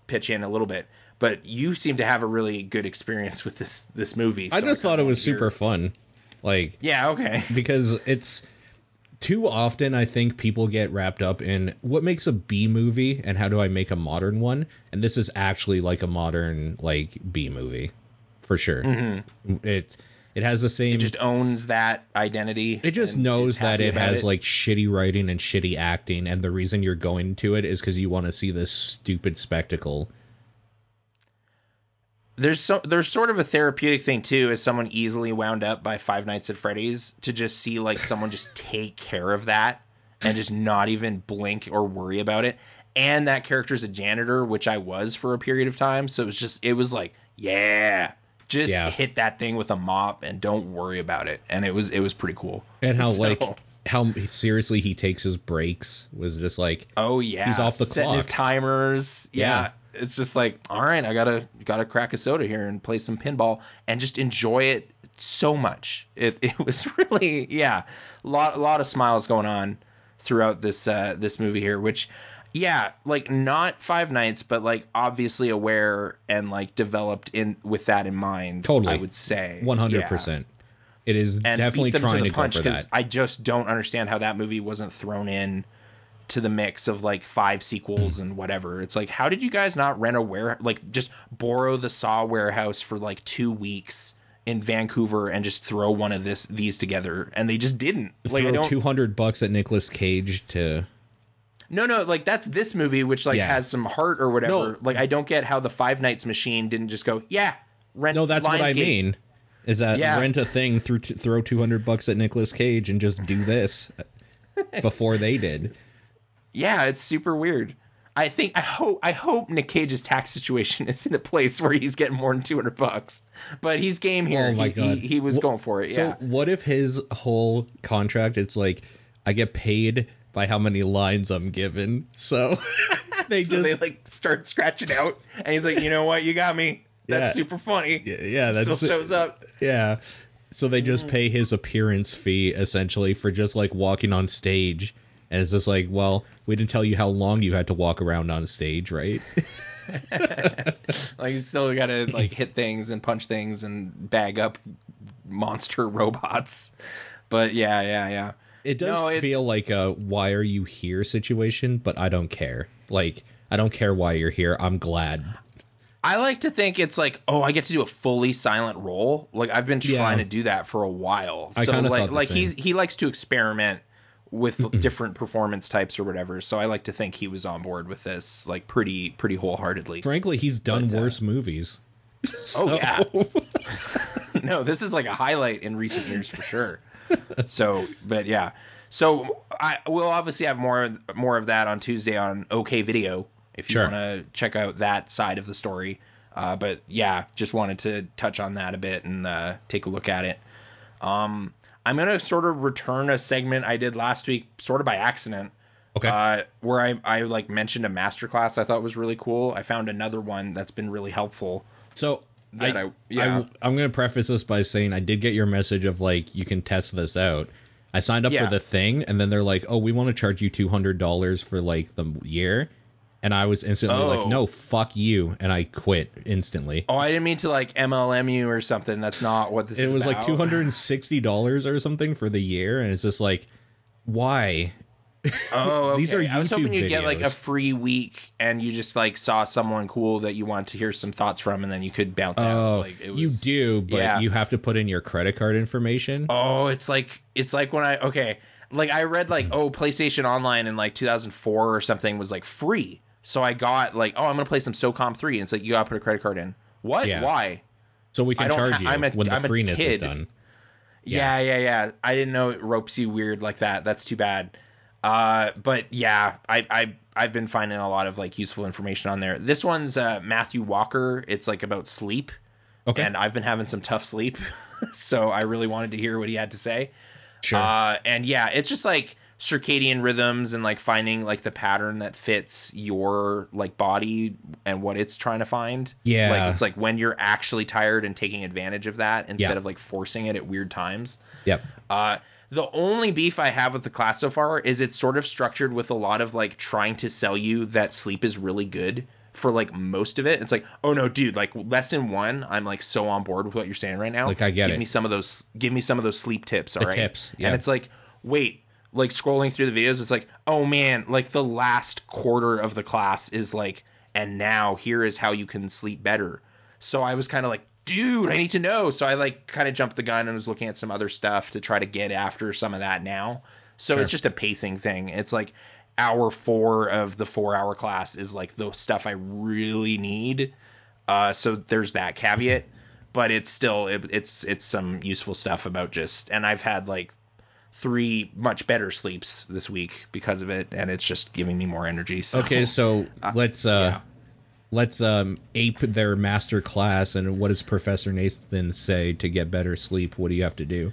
pitch in a little bit. But you seem to have a really good experience with this movie. I just thought it was super fun. Like, yeah, okay. Because it's too often I think people get wrapped up in what makes a B movie and how do I make a modern one, and this is actually like a modern like B movie for sure. Mm-hmm. It has the same. It just owns that identity. It just knows that it has like shitty writing and shitty acting, and the reason you're going to it is because you want to see this stupid spectacle. There's sort of a therapeutic thing too, as someone easily wound up by Five Nights at Freddy's, to just see like someone just take care of that and just not even blink or worry about it. And that character's a janitor, which I was for a period of time, so it was like, yeah, just hit that thing with a mop and don't worry about it. And it was pretty cool. And how seriously he takes his breaks was just like, oh yeah, he's off the setting clock. His timers, yeah. It's just like, all right, I gotta crack a soda here and play some pinball and just enjoy it so much. It was really, yeah, a lot of smiles going on throughout this movie here, which, yeah, like not Five Nights, but like obviously aware and like developed with that in mind. Totally, I would say 100%. It is and definitely trying to go for that. I just don't understand how that movie wasn't thrown in to the mix of like 5 sequels and whatever. It's like, how did you guys not rent just borrow the Saw warehouse for like 2 weeks in Vancouver and just throw one of these together? And they just didn't. Like, throw $200 at Nicolas Cage to. No, like that's this movie, which like has some heart or whatever. No. Like I don't get how the Five Nights machine didn't just go, rent. No, that's what I mean. Is that rent a thing, throw $200 at Nicolas Cage and just do this before they did. Yeah, it's super weird. I hope Nick Cage's tax situation is in a place where he's getting more than $200, but he's game here. Oh my God. He was going for it. So what if his whole contract, it's like, I get paid by how many lines I'm given. So they like start scratching out, and he's like, you know what, you got me. That's super funny. Yeah, that still shows up. Yeah. So they just pay his appearance fee essentially for just like walking on stage. And it's just like, well, we didn't tell you how long you had to walk around on stage, right? Like you still got to like hit things and punch things and bag up monster robots. But yeah. It does feel like a why are you here situation, but I don't care. Like, I don't care why you're here. I'm glad. I like to think it's like, oh, I get to do a fully silent role. Like I've been trying to do that for a while. I kind of thought the same. He likes to experiment with different performance types or whatever. So I like to think he was on board with this like pretty wholeheartedly. Frankly, he's done worse movies. Oh yeah. No, this is like a highlight in recent years for sure. So, but yeah. So we'll obviously have more of that on Tuesday on OK Video if you want to check out that side of the story. But yeah, just wanted to touch on that a bit and take a look at it. I'm going to sort of return a segment I did last week sort of by accident. Okay. Where I like mentioned a masterclass I thought was really cool. I found another one that's been really helpful. So I'm going to preface this by saying I did get your message of like, you can test this out. I signed up for the thing, and then they're like, oh, we want to charge you $200 for like the year. And I was instantly like, no, fuck you. And I quit instantly. Oh, I didn't mean to like MLM you or something. That's not what this is about. It was like $260 or something for the year. And it's just like, why? Oh, okay. These are I was hoping YouTube you'd get like a videos. free week and you just like saw someone cool that you wanted to hear some thoughts from and then you could bounce out. Oh, Like it was, you do, but yeah. you have to put in your credit card information. Oh, it's like when like I read like PlayStation Online in like 2004 or something was like free. So I got like, I'm gonna play some SOCOM 3. And it's like you gotta put a credit card in. What? Yeah. Why? So we can charge you when the I'm a freeness is kid. done. Yeah. I didn't know it ropes you weird like that. That's too bad. But yeah, I've been finding a lot of like useful information on there. This one's Matthew Walker. It's like about sleep. Okay. And I've been having some tough sleep, so I really wanted to hear what he had to say. Sure. And yeah, it's just like circadian rhythms and like finding like the pattern that fits your like body and what it's trying to find. Yeah. Like it's like when you're actually tired and taking advantage of that instead Yeah. of like forcing it at weird times. Yep. The only beef I have with the class so far is it's sort of structured with a lot of like trying to sell you that sleep is really good for like most of it. It's like, oh no, dude, like lesson 1, I'm like so on board with what you're saying right now. Like I get Give it. me some of those sleep tips, all right? tips, yeah. And it's like, wait, like scrolling through the videos, it's like, oh man, like the last quarter of the class is like, and now here is how you can sleep better. So I was kind of like, dude, I need to know. So I like kind of jumped the gun and was looking at some other stuff to try to get after some of that now. So Sure. It's just a pacing thing. It's like hour 4 of the 4-hour class is like the stuff I really need. So there's that caveat, but it's still, it's some useful stuff about just, and I've had like 3 much better sleeps this week because of it. And it's just giving me more energy. So, Okay, so let's ape their master class. And what does Professor Nathan say to get better sleep? What do you have to do?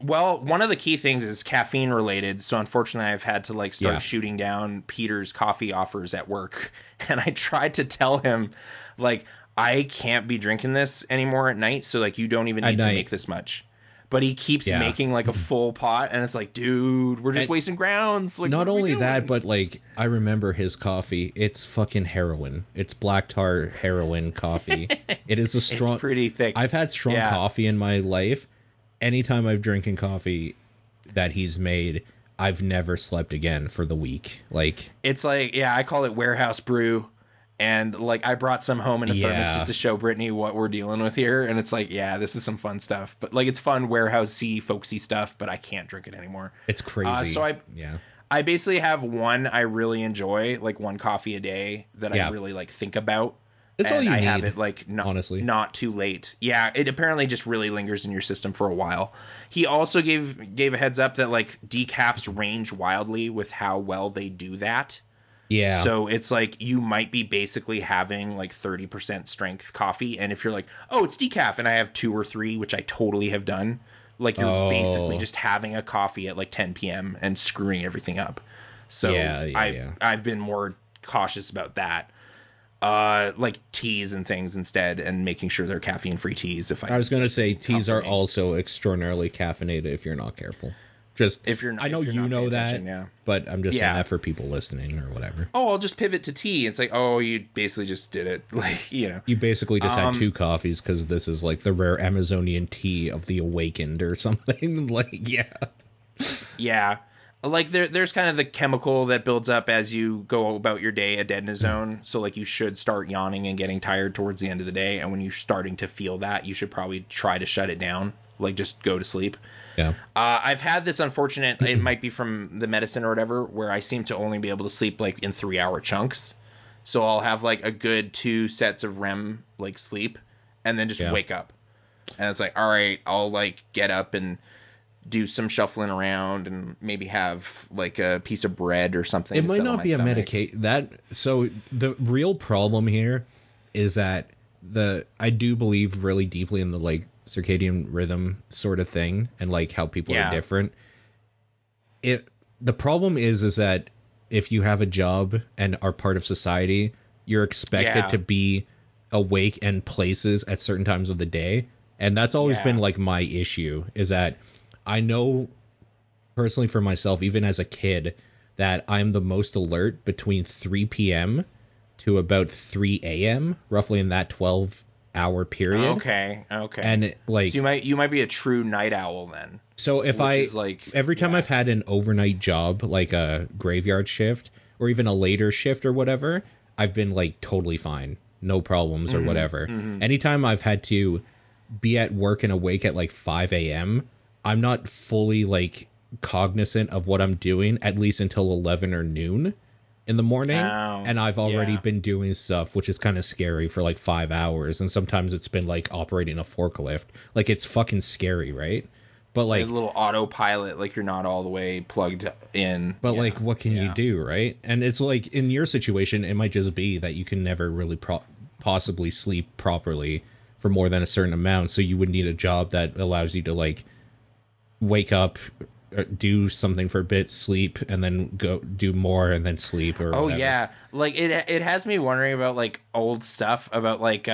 Well, one of the key things is caffeine related. So unfortunately, I've had to like start shooting down Peter's coffee offers at work. And I tried to tell him like, I can't be drinking this anymore at night. So like, you don't even need to make this much. But he keeps making like a full pot. And it's like, dude, we're just wasting grounds. Like, not what are we only that, doing? but like, I remember his coffee. It's fucking heroin. It's black tar heroin coffee. It is a strong. It's pretty thick. I've had strong coffee in my life. Anytime I've drinking coffee that he's made, I've never slept again for the week. Like, it's like, I call it warehouse brew. And like, I brought some home in a thermos just to show Brittany what we're dealing with here. And it's like, this is some fun stuff. But like, it's fun warehousey, folksy stuff, but I can't drink it anymore. It's crazy. So I basically have one I really enjoy, like one coffee a day that I really like think about. It's all you need. I have it like honestly not too late. Yeah, it apparently just really lingers in your system for a while. He also gave a heads up that like decafs range wildly with how well they do that. Yeah. So it's like you might be basically having like 30% strength coffee, and if you're like, oh, it's decaf, and I have 2 or 3, which I totally have done, like you're basically just having a coffee at like 10 p.m. and screwing everything up. So I've been more cautious about that. Like teas and things instead, and making sure they're caffeine-free teas. I was gonna say teas are also extraordinarily caffeinated if you're not careful. Just if you're not, I know you know that, but I'm just saying that for people listening or whatever. Oh, I'll just pivot to tea. It's like, oh, you basically just did it, like, you know. You basically just had 2 coffees because this is like the rare Amazonian tea of the awakened or something. Like, yeah. Like there's kind of the chemical that builds up as you go about your day, adenosine. So like you should start yawning and getting tired towards the end of the day, and when you're starting to feel that, you should probably try to shut it down. Like just go to sleep. Yeah. I've had this unfortunate, it might be from the medicine or whatever, where I seem to only be able to sleep like in 3-hour chunks. So I'll have like a good 2 sets of REM like sleep and then just wake up. And it's like, all right, I'll like get up and do some shuffling around and maybe have like a piece of bread or something. It might not be a medication. So the real problem here is that I do believe really deeply in the like circadian rhythm sort of thing and like how people are different. The problem is that if you have a job and are part of society, you're expected to be awake in places at certain times of the day. And that's always been like my issue, is that I know personally for myself, even as a kid, that I'm the most alert between 3 p.m. to about 3 a.m., roughly in that 12 hour period. Okay. And like, so you might be a true night owl then. So if every time I've had an overnight job, like a graveyard shift or even a later shift or whatever, I've been like totally fine, no problems or whatever. Anytime I've had to be at work and awake at like 5 a.m., I'm not fully like cognizant of what I'm doing, at least until 11 or noon in the morning. And I've already been doing stuff, which is kind of scary for like 5 hours. And sometimes it's been like operating a forklift. Like, it's fucking scary, right? But like a little autopilot, like you're not all the way plugged in. But like, what can you do, right? And it's like, in your situation, it might just be that you can never really possibly sleep properly for more than a certain amount. So you would need a job that allows you to like wake up, do something for a bit, sleep, and then go do more and then sleep or whatever. Yeah, like it has me wondering about like old stuff about like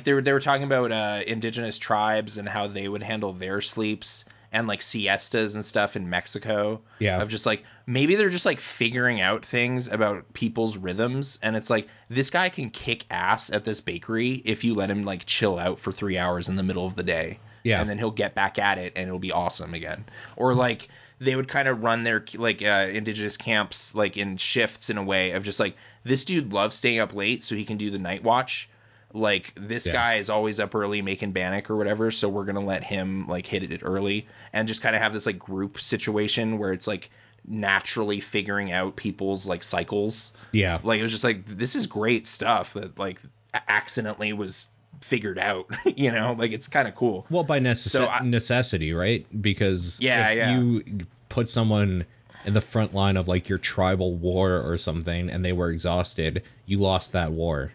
they were talking about indigenous tribes and how they would handle their sleeps and like siestas and stuff in Mexico. Yeah. Of just like, maybe they're just like figuring out things about people's rhythms, and it's like, this guy can kick ass at this bakery if you let him like chill out for 3 hours in the middle of the day. Yeah. And then he'll get back at it and it'll be awesome again. Or like they would kind of run their like indigenous camps like in shifts in a way of just like, this dude loves staying up late so he can do the night watch. Like, this guy is always up early making bannock or whatever, so we're gonna let him like hit it early, and just kind of have this like group situation where it's like naturally figuring out people's like cycles. Yeah. Like, it was just like, this is great stuff that like accidentally was figured out. You know, like, it's kind of cool. Well, by necessity, right? Because if you put someone in the front line of like your tribal war or something and they were exhausted, you lost that war.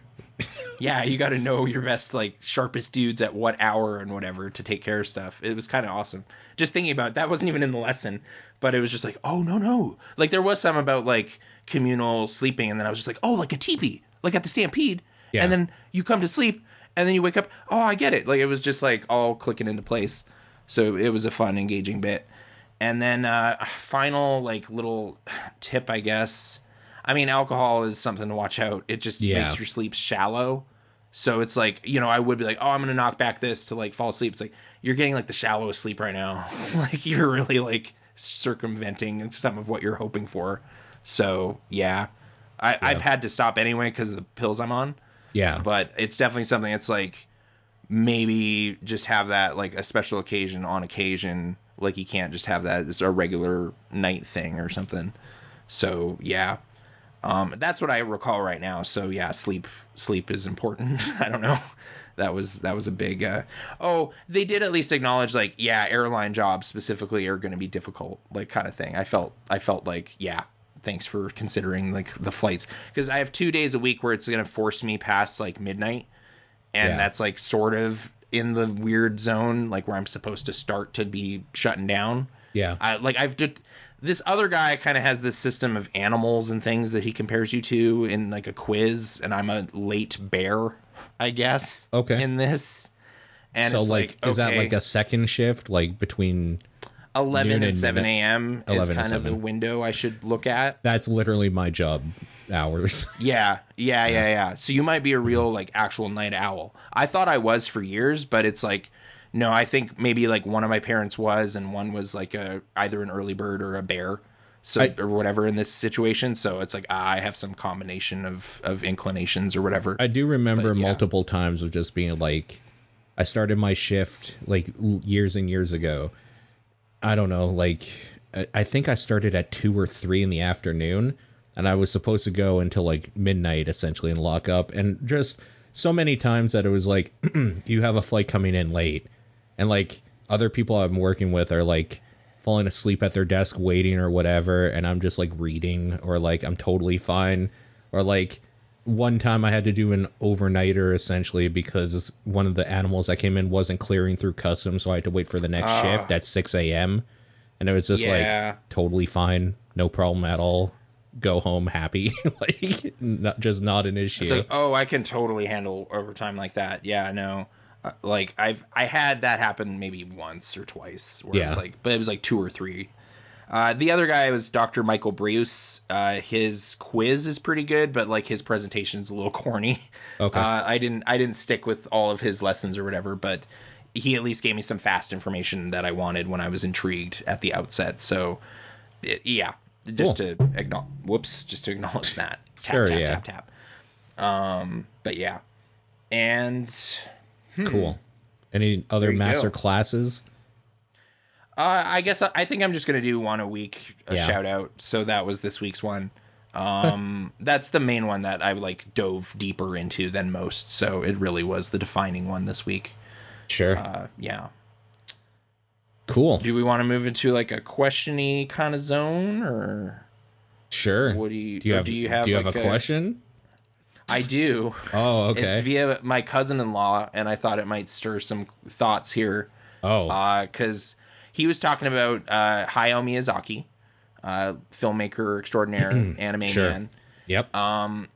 Yeah, you got to know your best, like, sharpest dudes at what hour and whatever to take care of stuff. It was kind of awesome. Just thinking about it, that wasn't even in the lesson, but it was just like, oh, no. Like, there was some about, like, communal sleeping, and then I was just like, oh, like a teepee, like at the Stampede. Yeah. And then you come to sleep, and then you wake up, oh, I get it. Like, it was just, like, all clicking into place. So it was a fun, engaging bit. And then a final, like, little tip, I guess. I mean, alcohol is something to watch out. It just makes your sleep shallow. So it's like, you know, I would be like, oh, I'm going to knock back this to like fall asleep. It's like, you're getting like the shallowest sleep right now. Like, you're really like circumventing some of what you're hoping for. So, yeah. I've had to stop anyway because of the pills I'm on. Yeah. But it's definitely something that's like, maybe just have that like a special occasion on occasion. Like, you can't just have that as a regular night thing or something. So, yeah. That's what I recall right now. So yeah, sleep is important. I don't know. That was a big. They did at least acknowledge like, yeah, airline jobs specifically are going to be difficult, like, kind of thing. I felt like, yeah, thanks for considering like the flights, because I have 2 days a week where it's going to force me past like midnight, and that's like sort of in the weird zone, like where I'm supposed to start to be shutting down. Yeah. This other guy kind of has this system of animals and things that he compares you to in like a quiz, and I'm a late bear, I guess. Okay. In this, and so it's like, is that like a second shift, like between 11 and 7 a.m. is kind of the 7. window I should look at? That's literally my job hours. Yeah. So you might be a real like actual night owl. I thought I was for years, but it's like, no, I think maybe like one of my parents was, and one was like either an early bird or a bear, or whatever in this situation. So it's like, I have some combination of inclinations or whatever. I do remember multiple times of just being like, I started my shift like years and years ago. I don't know, like I think I started at 2 or 3 in the afternoon, and I was supposed to go until like midnight essentially and lock up, and just so many times that it was like, you have a flight coming in late. And, like, other people I'm working with are, like, falling asleep at their desk waiting or whatever, and I'm just, like, reading, or, like, I'm totally fine. Or, like, one time I had to do an overnighter, essentially, because one of the animals that came in wasn't clearing through customs, so I had to wait for the next shift at 6 a.m. And it was just, like, totally fine, no problem at all. Go home happy. Like, not an issue. It's like, oh, I can totally handle overtime like that. Yeah, no. Like, I had that happen maybe once or twice where it's like, but it was like 2 or 3. The other guy was Dr. Michael Breus. His quiz is pretty good, but like his presentation's a little corny. Okay. I didn't stick with all of his lessons or whatever, but he at least gave me some fast information that I wanted when I was intrigued at the outset. So just Cool. to acknowledge that. Sure, Tap. But yeah. And Cool. Any other There you master go. classes? I guess I think I'm just gonna do one a week, shout out. So that was this week's one. That's the main one that I like dove deeper into than most. So it really was the defining one this week. Sure. Yeah. Cool. Do we want to move into like a questiony kind of zone, or Sure. what do you have like a question? I do. Oh, okay. It's via my cousin-in-law, and I thought it might stir some thoughts here. Oh. Because he was talking about Hayao Miyazaki, filmmaker extraordinaire, anime Sure. man. Yep.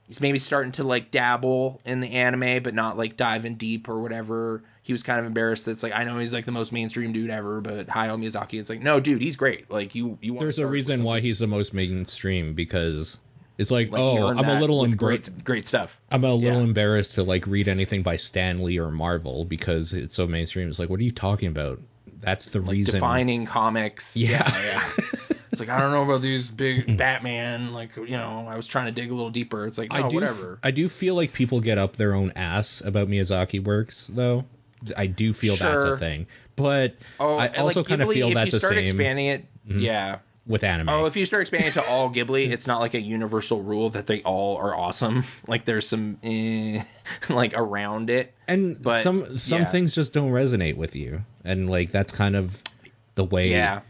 He's maybe starting to like dabble in the anime, but not like dive in deep or whatever. He was kind of embarrassed that it's like, I know he's like the most mainstream dude ever, but Hayao Miyazaki, it's like, no, dude, he's great. Like you want. There's a reason why he's the most mainstream, because it's like, he oh, earned I'm a that little with embarrassed. great stuff. I'm a little Yeah. embarrassed to like read anything by Stan Lee or Marvel because it's so mainstream. It's like, what are you talking about? That's the reason. Defining comics. Yeah. It's like, I don't know about these big Batman. Like, I was trying to dig a little deeper. It's like, no, whatever. I do feel like people get up their own ass about Miyazaki works, though. I do feel that's Sure. a thing, but I also kind of Ghibli, feel that's the if you start same expanding it, yeah. with anime. Oh, if you start expanding it to all Ghibli, it's not like a universal rule that they all are awesome. Like there's some like around it. And but, some yeah. things just don't resonate with you, and like that's kind of the way. Yeah.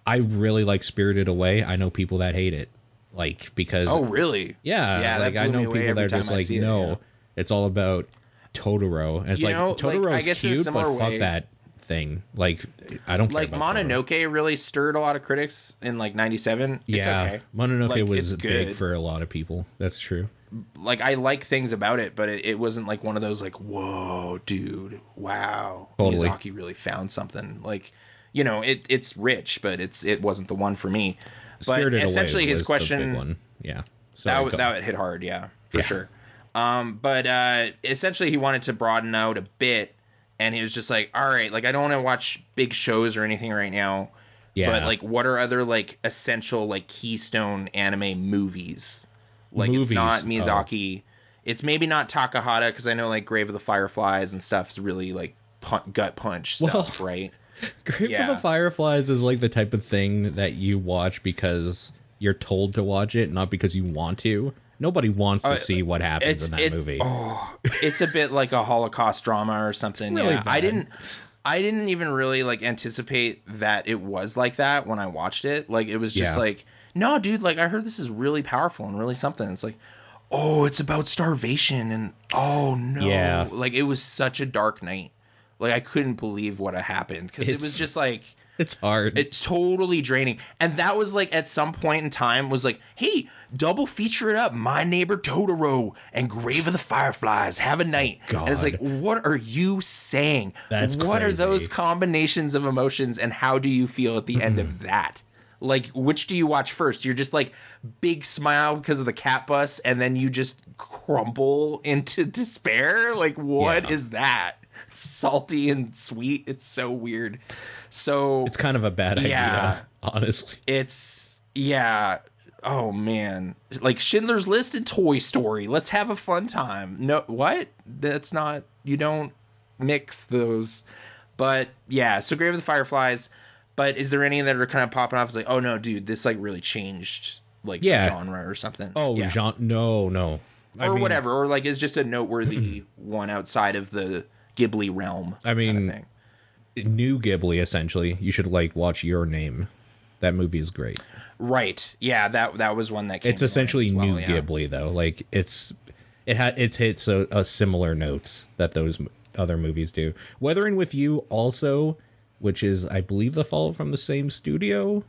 I really like Spirited Away. I know people that hate it, like because. Oh, really? Yeah, like that I blew me know away people that every are just time I like, see it, no, yeah. it's all about Totoro. And it's like Totoro's I guess in a cute, but similar fuck way- that thing. Like I don't care Like about Totoro. Mononoke really stirred a lot of critics in like 97. It's Yeah, okay. Mononoke Like, was it's big good. for a lot of people. That's true. Like I like things about it, but it wasn't like one of those like, whoa, dude, wow, Totally. Miyazaki really found something. Like, it's rich, but it wasn't the one for me. But Spirited essentially, Away his was question the big one. Yeah, Sorry, go- that hit hard, yeah, for Yeah. sure. But essentially, he wanted to broaden out a bit, and he was just like, all right, like I don't want to watch big shows or anything right now. Yeah. But like, what are other like essential like keystone anime movies? Like Movies. it's not Oh. Miyazaki. It's maybe not Takahata, because I know like Grave of the Fireflies and stuff is really like gut punch stuff, Well, right? Grave Yeah. of the Fireflies is like the type of thing that you watch because you're told to watch it, not because you want to. Nobody wants to see what happens in that movie. It's a bit like a Holocaust drama or something. Really Yeah, bad. I didn't even really like anticipate that it was like that when I watched it. Like it was just Yeah. like, no, dude, like I heard this is really powerful and really something. It's like, oh, it's about starvation and oh no, Yeah. like it was such a dark night. Like I couldn't believe what had happened, because it was It's- just like. It's hard. It's totally draining. And that was like at some point in time was like, hey, double feature it up. My Neighbor Totoro and Grave of the Fireflies. Have a night. God. And it's like, what are you saying? That's what are crazy. those combinations of emotions, and how do you feel at the end of that? Like, which do you watch first? You're just like big smile because of the cat bus, and then you just crumble into despair. Like, what Yeah. is that? Salty and sweet. It's so weird. So It's kind of a bad idea, Yeah. honestly. Oh man, like Schindler's List and Toy Story. Let's have a fun time. No, what? That's not. You don't mix those. But yeah, so Grave of the Fireflies. But is there any that are kind of popping off? It's like, oh no, dude, this like really changed like Yeah. genre or something. Oh, yeah. no. I or mean, whatever, or like is just a noteworthy one outside of the Ghibli realm. I mean, kind of thing. New Ghibli, essentially. You should like watch Your Name. That movie is great. Right? Yeah, that was one that came. It's to mind essentially as well, New yeah. Ghibli though. Like it hits a similar notes that those other movies do. Weathering with You also, which is I believe the follow from the same studio.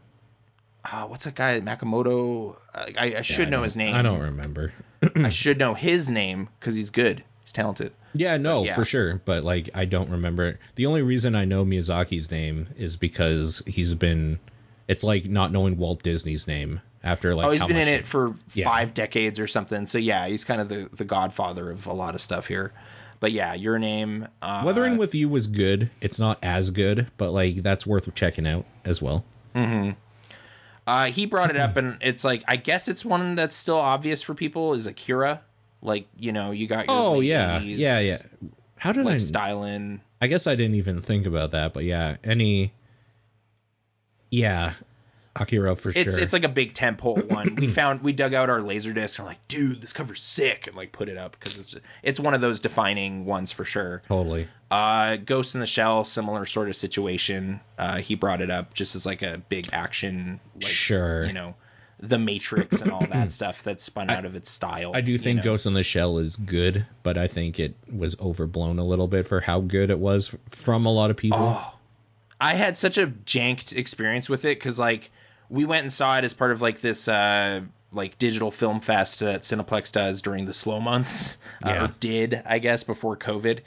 What's that guy Makamoto? I should know his name. I don't remember. I should know his name because he's good. He's talented. Yeah, no, Yeah. for sure. But like I don't remember. The only reason I know Miyazaki's name is because he's been It's like not knowing Walt Disney's name after like. Oh, he's how been much in it for Yeah. 5 decades or something. So yeah, he's kind of the godfather of a lot of stuff here. But yeah, Your Name. Wuthering with You was good. It's not as good, but like that's worth checking out as well. He brought it up, and it's like, I guess it's one that's still obvious for people, is Akira. Like, you know, you got your Oh late yeah, 80s, yeah. How did like I? styling. I guess I didn't even think about that, but yeah, Akira for sure. It's like a big tentpole one. We dug out our Laserdisc and we're like, dude, this cover's sick, and like put it up because it's one of those defining ones for sure. Totally. Ghost in the Shell, similar sort of situation. He brought it up just as like a big action, like, sure, you know, The Matrix and all that stuff that's spun out of its style. I do think you know? Ghost in the Shell is good, but I think it was overblown a little bit for how good it was from a lot of people. Oh, I had such a janked experience with it because like we went and saw it as part of like this like digital film fest that Cineplex does during the slow months, or did, I guess, before COVID,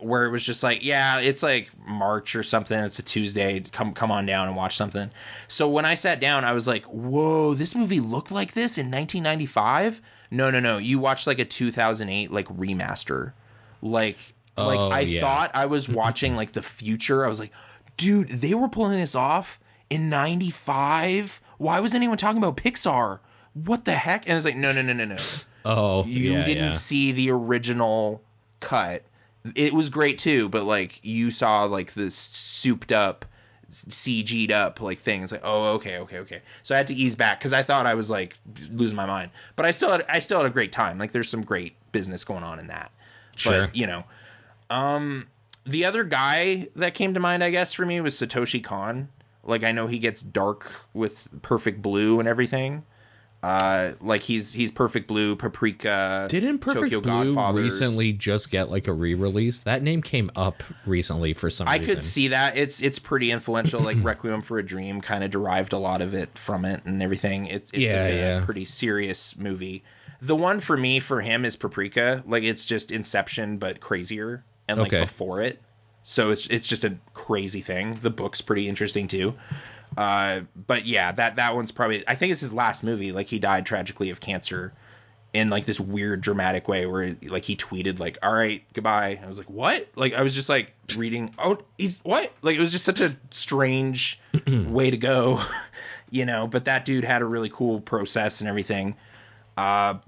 where it was just like, yeah, it's like March or something, it's a Tuesday, come on down and watch something. So when I sat down, I was like, whoa, this movie looked like this in 1995? No, you watched like a 2008 like remaster. I thought I was watching like the future. I was like, dude, they were pulling this off in 95? Why was anyone talking about Pixar? What the heck? And it's like, no. Oh, you didn't see the original cut. It was great too, but like you saw like this souped up, CG'd up like thing. It's like, oh, okay. So I had to ease back because I thought I was like losing my mind, but I still had a great time. Like there's some great business going on in that. Sure. But, you know, the other guy that came to mind, I guess, for me was Satoshi Kon. Like, I know he gets dark with Perfect Blue and everything. Like he's Perfect Blue, Paprika. Didn't Perfect Tokyo Blue Godfathers. recently just get like a re-release? That name came up recently for some reason. I could see that. It's pretty influential. Like Requiem for a Dream kind of derived a lot of it from it and everything. It's a pretty serious movie. The one for me for him is Paprika. Like it's just Inception but crazier and like before it. So it's just a crazy thing. The book's pretty interesting too. But yeah, that one's probably, I think it's his last movie. Like he died tragically of cancer in like this weird dramatic way where like he tweeted like, all right, goodbye. I was like, what? Like I was just like reading, oh, he's what? Like it was just such a strange way to go, you know, but that dude had a really cool process and everything. But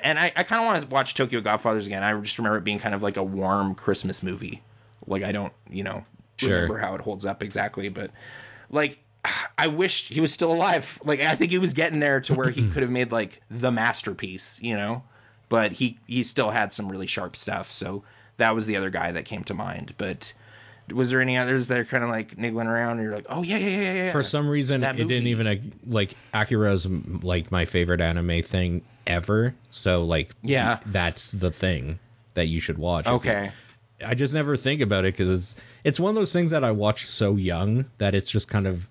I kind of want to watch Tokyo Godfathers again. I just remember it being kind of like a warm Christmas movie. Like I don't, you know, remember how it holds up exactly, but like I wish he was still alive. Like I think he was getting there to where he could have made like the masterpiece, you know, but he still had some really sharp stuff. So that was the other guy that came to mind. But was there any others that are kind of like niggling around and you're like, oh yeah. For some reason, it didn't even like Akira's like my favorite anime thing ever. So like, that's the thing that you should watch. Okay. I just never think about it because it's one of those things that I watched so young that it's just kind of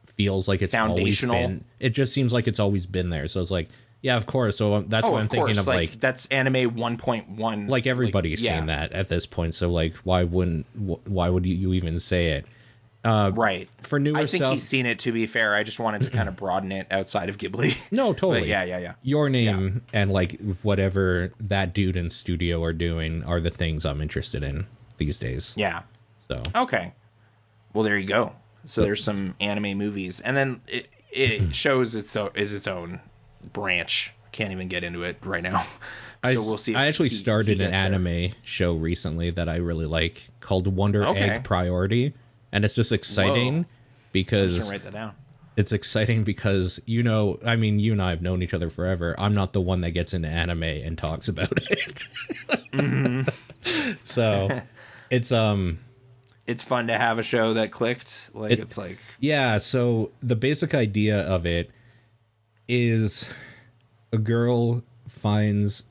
feels like it's foundational. Always been. It just seems like it's always been there. So it's like, yeah, of course. So that's what I'm thinking of. Like that's anime 1.1. Like everybody's seen that at this point. So like, why would you even say it? Right. For newer stuff. I think he's seen it, to be fair. I just wanted to kind of broaden it outside of Ghibli. No, totally. But yeah. Your Name and like whatever that dude in studio are doing are the things I'm interested in these days. Yeah. So. Okay. Well, there you go. So there's some anime movies. And then it shows its own branch. Can't even get into it right now. So we'll see. I actually started an anime show recently that I really like called Wonder Egg Priority. And it's just exciting because I'm just gonna write that down. It's exciting because, you know, I mean, you and I have known each other forever. I'm not the one that gets into anime and talks about it. So it's fun to have a show that clicked. Like it's like, yeah. So the basic idea of it is a girl finds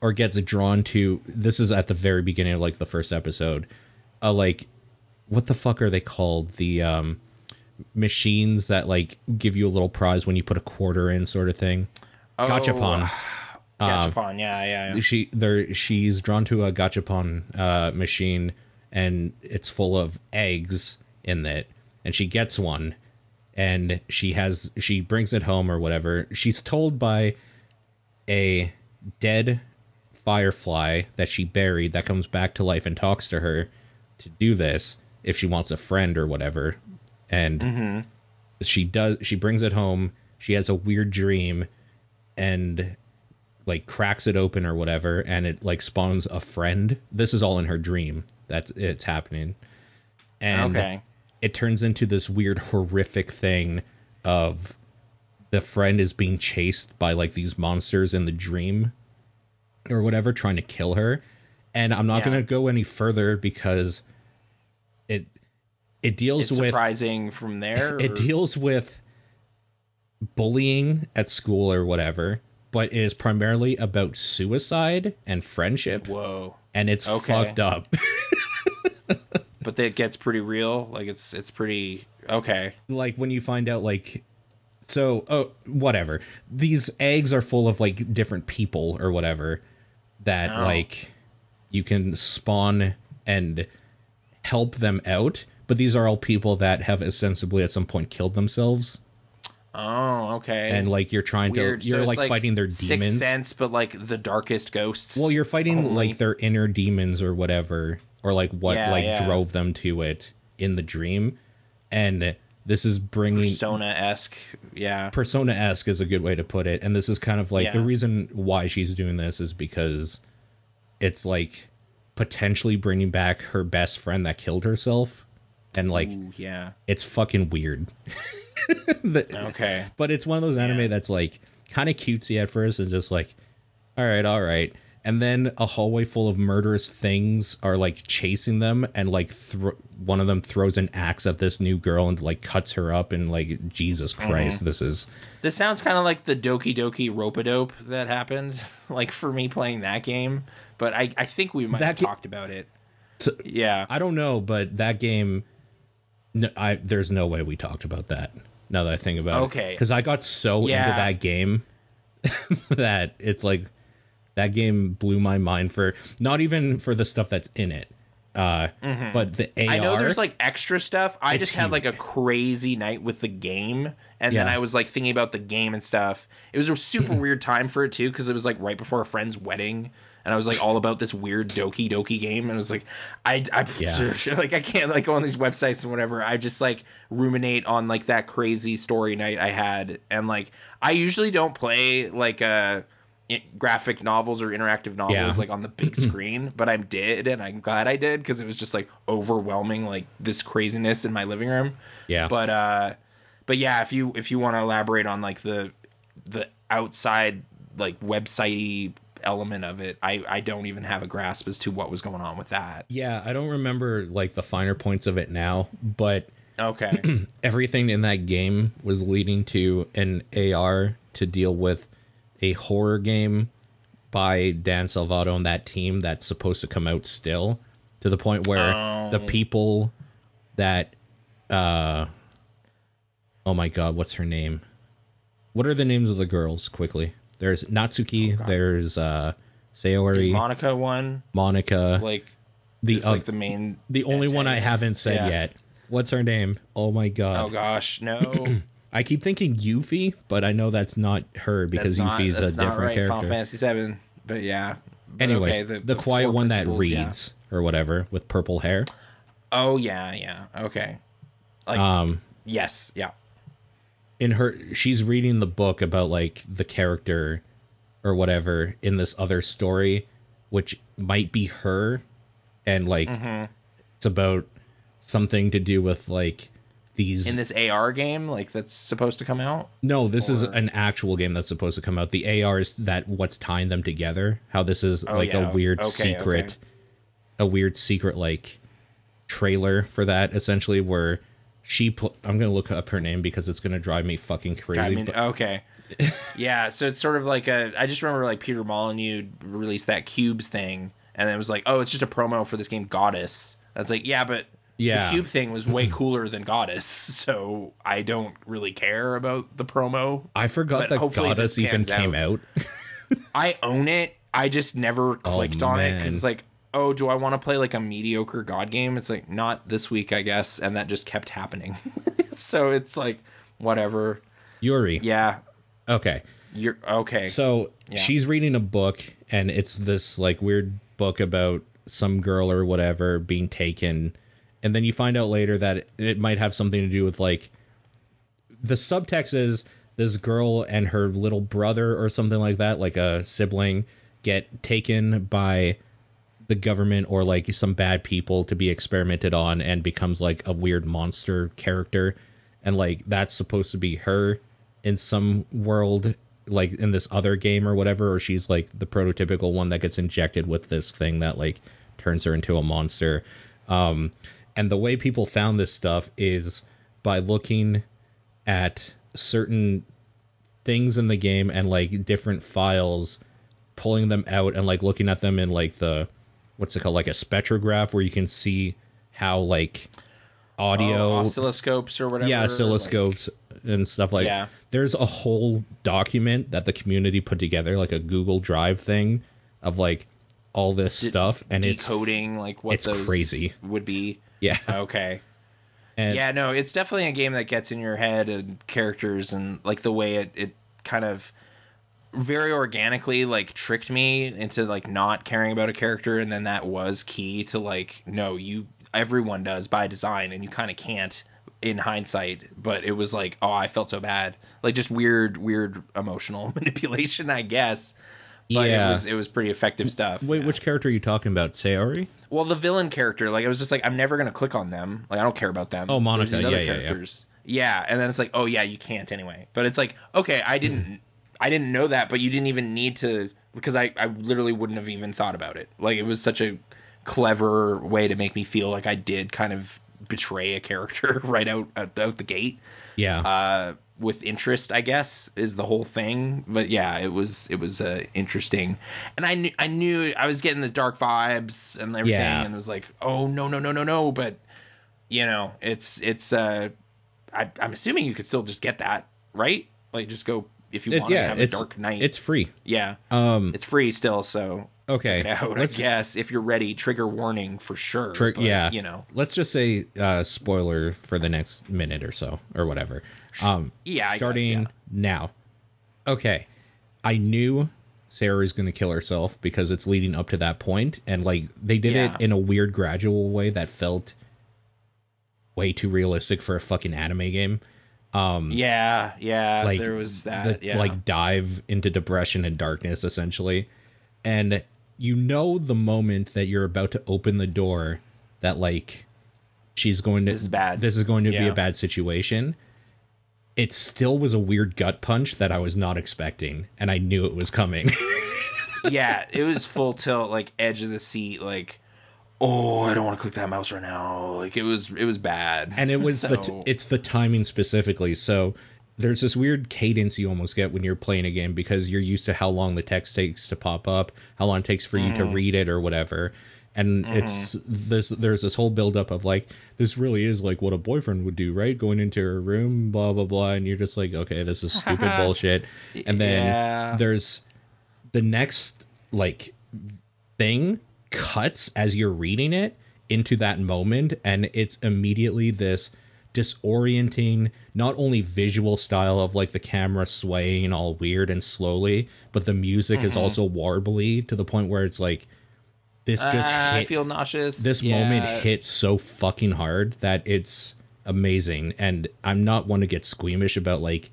or gets drawn to, this is at the very beginning of like the first episode, what the fuck are they called? The machines that like give you a little prize when you put a quarter in, sort of thing. Gachapon. Gachapon, yeah. She's drawn to a gachapon machine, and it's full of eggs in it, and she gets one, and she brings it home or whatever. She's told by a dead firefly that she buried that comes back to life and talks to her to do this if she wants a friend or whatever. And she brings it home. She has a weird dream and like cracks it open or whatever, and it like spawns a friend. This is all in her dream. It's happening. And it turns into this weird horrific thing of the friend is being chased by like these monsters in the dream or whatever, trying to kill her. And I'm not going to go any further because it deals with surprising from there. It deals with bullying at school or whatever, but it is primarily about suicide and friendship. Whoa. And it's fucked up. But it gets pretty real. Like it's pretty okay. Like when you find out like whatever. These eggs are full of like different people or whatever that like you can spawn and help them out, but these are all people that have ostensibly at some point killed themselves. Oh, okay. And like you're trying Weird. to you're so like fighting their demons. Sixth Sense, but like the darkest ghosts. Well, you're fighting like their inner demons or whatever, or like what drove them to it in the dream. And this is bringing Persona-esque. Yeah. Persona-esque is a good way to put it. And this is kind of like the reason why she's doing this is because it's like potentially bringing back her best friend that killed herself. And like, it's fucking weird. Okay. But it's one of those anime that's like kind of cutesy at first and just like, all right. And then a hallway full of murderous things are like chasing them, and like one of them throws an axe at this new girl and like cuts her up, and like, Jesus Christ, this sounds kind of like the Doki Doki Rope-a-Dope that happened, like for me playing that game. But I think we might have talked about it. So, I don't know, but that game, there's no way we talked about that. Now that I think about it. Okay. Because I got so into that game that it's like, that game blew my mind for, not even for the stuff that's in it, but the AR. I know there's like extra stuff. I just had like a crazy night with the game, and then I was like thinking about the game and stuff. It was a super weird time for it too, because it was like right before a friend's wedding, and I was like all about this weird Doki Doki game, and I was like, like I can't like go on these websites and whatever. I just like ruminate on like that crazy story night I had, and like I usually don't play like graphic novels or interactive novels like on the big screen, but I did, and I'm glad I did, because it was just like overwhelming, like this craziness in my living room. But yeah, if you want to elaborate on like the outside like website element of it, I don't even have a grasp as to what was going on with that. I don't remember like the finer points of it now, but everything in that game was leading to an AR to deal with a horror game by Dan Salvato and that team that's supposed to come out still, to the point where the people that oh my god, what's her name? What are the names of the girls quickly? There's Natsuki, there's Sayori. Is Monica one? Monica. Like like the main, the only one I haven't said yet. What's her name? Oh my god. Oh gosh, no. I keep thinking Yuffie, but I know that's not her, because Yuffie's a different character. Final Fantasy 7, but yeah. Anyways, the quiet one that reads or whatever with purple hair. Oh yeah, okay. Like, yes, yeah. She's reading the book about like the character or whatever in this other story, which might be her, and like it's about something to do with like these in this AR game like that's supposed to come out. No, this is an actual game that's supposed to come out. The AR is what's tying them together. How this is a weird secret, a weird secret like trailer for that, essentially, where I'm gonna look up her name because it's gonna drive me fucking crazy. I mean, yeah. So it's sort of like I just remember like Peter Molyneux released that Cubes thing, and it was like, oh, it's just a promo for this game Goddess. That's like, yeah, but the Cube thing was way cooler than Goddess, so I don't really care about the promo. I forgot that Goddess even came out. I own it. I just never clicked on it because it's like, oh, do I want to play like a mediocre God game? It's like, not this week, I guess, and that just kept happening. So it's like, whatever. Yuri. Yeah. Okay. You're okay. So Yeah. she's reading a book, and it's this like weird book about some girl or whatever being taken, and then you find out later that it might have something to do with like the subtext is this girl and her little brother or something like that, like a sibling, get taken by the government or like some bad people to be experimented on and becomes like a weird monster character, and like that's supposed to be her in some world, like in this other game or whatever, or she's like the prototypical one that gets injected with this thing that like turns her into a monster. And the way people found this stuff is by looking at certain things in the game and like different files, pulling them out and like looking at them in like the, what's it called, like a spectrograph, where you can see how like audio oscilloscopes or whatever. Yeah, oscilloscopes and stuff like. Yeah. There's a whole document that the community put together, like a Google Drive thing of like all this stuff, and decoding like what it's those crazy would be. Yeah. Okay. And yeah, no, it's definitely a game that gets in your head and characters and like the way it kind of very organically like tricked me into like not caring about a character, and then that was key to like, no, everyone does by design and you kind of can't in hindsight, but it was like, oh, I felt so bad, like just weird emotional manipulation, I guess. But yeah, it was pretty effective stuff. Wait, yeah. which character are you talking about? Sayori? Well, the villain character, like, it was just like, I'm never gonna click on them. Like, I don't care about them. Oh, Monica. There's these other Yeah. characters. Yeah, and then it's like, oh yeah, you can't anyway. But it's like, okay, I didn't know that, but you didn't even need to, because I literally wouldn't have even thought about it. Like, it was such a clever way to make me feel like I did kind of betray a character right out the gate. Yeah. With interest, I guess, is the whole thing. But yeah, it was interesting, and I knew I was getting the dark vibes and everything, and it was like, oh no, but you know, it's I'm assuming you could still just get that, right? Like, just go if you want to have a dark night. It's free. Yeah. It's free still, so okay. check it out, I guess, if you're ready. Trigger warning for sure. But, yeah. You know. Let's just say spoiler for the next minute or so or whatever. Yeah. Starting I guess, now. Okay. I knew Sarah's going to kill herself because it's leading up to that point, and like they did it in a weird gradual way that felt way too realistic for a fucking anime game. Yeah, like, there was that. Like dive into depression and darkness essentially, and you know the moment that you're about to open the door that like she's going to, this is going to be a bad situation. It still was a weird gut punch that I was not expecting, and I knew it was coming. Yeah, it was full tilt, like edge of the seat, like, oh, I don't want to click that mouse right now. Like, it was bad. And it was it's the timing specifically. So there's this weird cadence you almost get when you're playing a game because you're used to how long the text takes to pop up, how long it takes for you to read it or whatever. And there's this whole buildup of like, this really is like what a boyfriend would do, right? Going into her room, blah, blah, blah. And you're just like, okay, this is stupid bullshit. And then there's the next like thing cuts as you're reading it into that moment, and it's immediately this disorienting, not only visual style of like the camera swaying all weird and slowly, but the music is also warbly to the point where it's like, this just hit, I feel nauseous. This moment hit so fucking hard that it's amazing, and I'm not one to get squeamish about like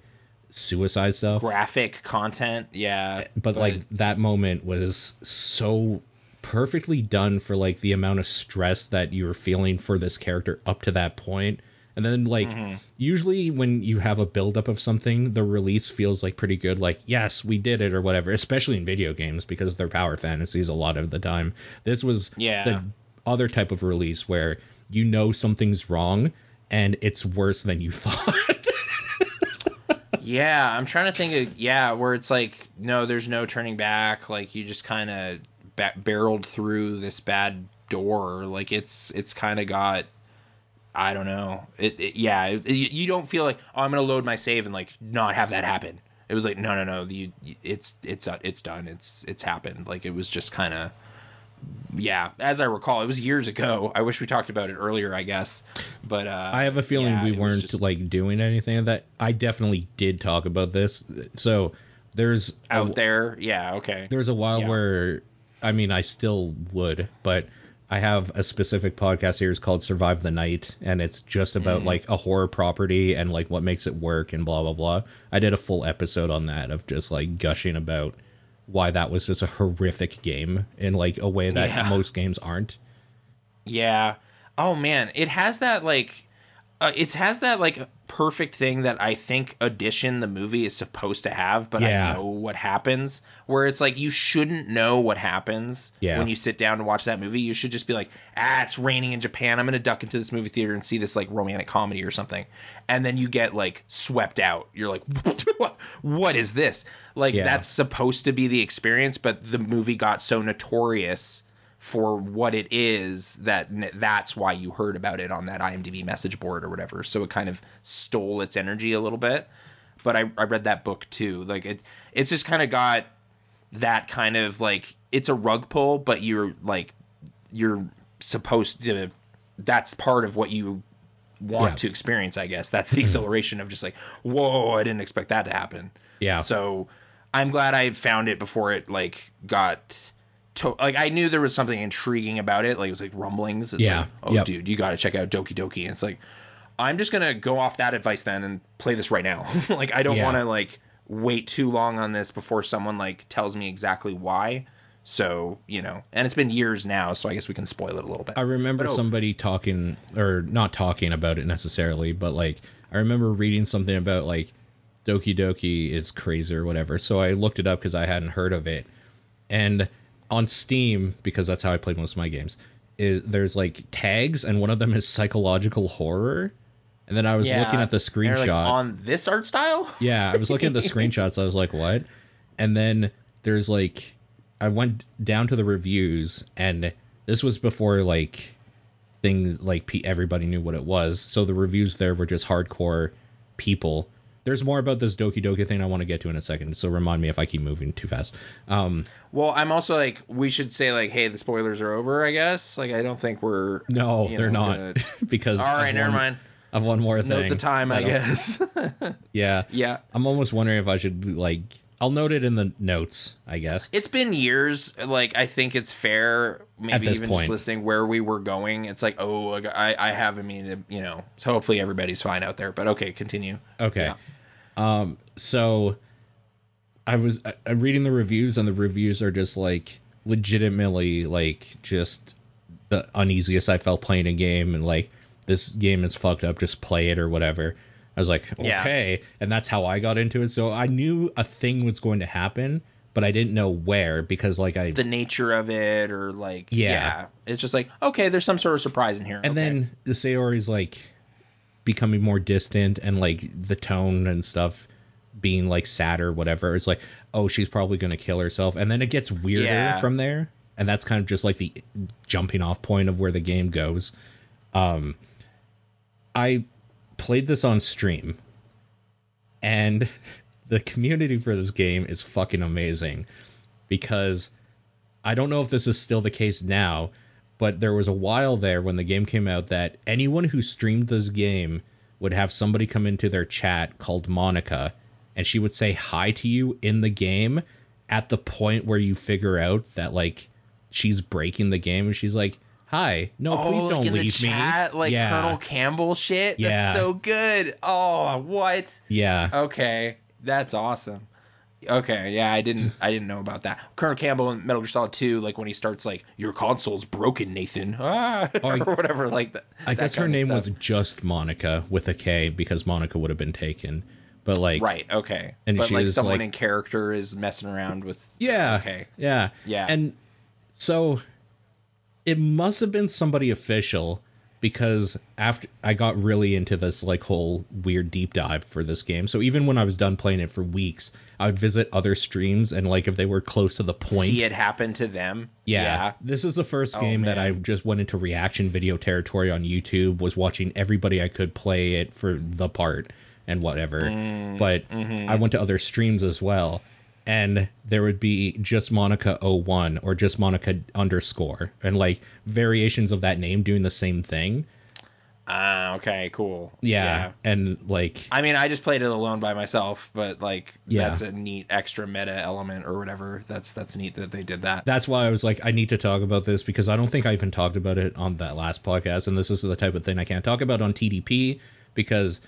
suicide stuff, graphic content, but like that moment was so perfectly done for like the amount of stress that you were feeling for this character up to that point. And then like usually when you have a buildup of something, the release feels like pretty good, like, yes, we did it or whatever, especially in video games because they're power fantasies a lot of the time. This was the other type of release where you know something's wrong and it's worse than you thought. Yeah, I'm trying to think of, where it's like, no, there's no turning back, like you just kind of barreled through this bad door. Like it's kind of got, I don't know, you don't feel like, oh, I'm gonna load my save and like not have that happen. It was like, no, it's done, it's happened. Like it was just kind of yeah, as I recall, it was years ago. I wish we talked about it earlier, I guess. But I have a feeling we weren't just, like, doing anything of that. I definitely did talk about this. So there's there. Yeah. Okay. There's a while where, I mean, I still would, but I have a specific podcast series called Survive the Night, and it's just about like a horror property and like what makes it work and blah, blah, blah. I did a full episode on that of just like gushing about why that was just a horrific game in like a way that most games aren't. Yeah. Oh man, it has that like perfect thing that I think Audition the movie is supposed to have, but I know what happens, where it's like you shouldn't know what happens when you sit down to watch that movie. You should just be like, it's raining in Japan, I'm gonna duck into this movie theater and see this like romantic comedy or something, and then you get like swept out. You're like, what is this? Like that's supposed to be the experience, but the movie got so notorious for what it is that's why you heard about it on that IMDb message board or whatever. So it kind of stole its energy a little bit. But I read that book too. Like it's just kind of got that kind of like, it's a rug pull, but you're supposed to, that's part of what you want to experience, I guess. That's the exhilaration of just like, whoa, I didn't expect that to happen. Yeah. So I'm glad I found it before it like got like I knew there was something intriguing about it. Like it was like rumblings. It's like, dude, you got to check out Doki Doki. And it's like, I'm just gonna go off that advice then and play this right now. Like I don't want to like wait too long on this before someone like tells me exactly why. So, you know, and it's been years now, so I guess we can spoil it a little bit. I remember somebody talking, or not talking about it necessarily, but like I remember reading something about like Doki Doki is crazy or whatever. So I looked it up because I hadn't heard of it. And on Steam, because that's how I play most of my games, there's like tags, and one of them is psychological horror. And then I was looking at the screenshot. Like, on this art style? Yeah, I was looking at the screenshots. I was like, what? And then there's like, I went down to the reviews, and this was before like things like everybody knew what it was. So the reviews there were just hardcore people. There's more about this Doki Doki thing I want to get to in a second, so remind me if I keep moving too fast. Well, I'm also like, we should say like, hey, the spoilers are over, I guess. Like, I don't think we're... No, they're not. Because... All right, never mind. I've one more thing. Note the time, I guess. Yeah. Yeah. I'm almost wondering if I should, like... I'll note it in the notes, I guess. It's been years. Like, I think it's fair, maybe even just listening where we were going. It's like, oh, I have, you know, so hopefully everybody's fine out there. But okay, continue. Okay. Yeah. So I'm reading the reviews, and the reviews are just like legitimately like just the uneasiest I felt playing a game, and like this game is fucked up, just play it or whatever. I was like, okay. And that's how I got into it. So I knew a thing was going to happen, but I didn't know where, because like the nature of it, or like, it's just like, okay, there's some sort of surprise in here. And then the Sayori's like becoming more distant, and like the tone and stuff being like sad or whatever. It's like, oh, she's probably going to kill herself. And then it gets weirder from there. And that's kind of just like the jumping off point of where the game goes. I played this on stream, and the community for this game is fucking amazing, because I don't know if this is still the case now, but there was a while there when the game came out that anyone who streamed this game would have somebody come into their chat called Monica, and she would say hi to you in the game at the point where you figure out that like she's breaking the game, and she's like, hi, no, please don't leave me. Chat, like Colonel Campbell shit. That's so good. Oh, what? Yeah. Okay, that's awesome. Okay, yeah, I didn't know about that. Colonel Campbell in Metal Gear Solid 2, like when he starts like, your console's broken, Nathan, or whatever, like that. I guess her name was just Monica with a K, because Monica would have been taken. But like, right, okay. And but she like was someone like, in character is messing around with. Yeah. Okay. Yeah. Yeah. And so it must have been somebody official, because after I got really into this like whole weird deep dive for this game. So even when I was done playing it for weeks, I would visit other streams, and like if they were close to the point, see it happen to them. Yeah. This is the first game that I just went into reaction video territory on YouTube, was watching everybody I could play it for the part and whatever. But I went to other streams as well. and there would be just Monica 01 or just Monica _ and like variations of that name doing the same thing. Okay, cool. Yeah. And like, I mean, I just played it alone by myself, but like, Yeah. that's a neat extra meta element or whatever. That's neat that they did that. that's why I was like, I need to talk about this, because I don't think I even talked about it on that last podcast, and this is the type of thing I can't talk about on TDP, because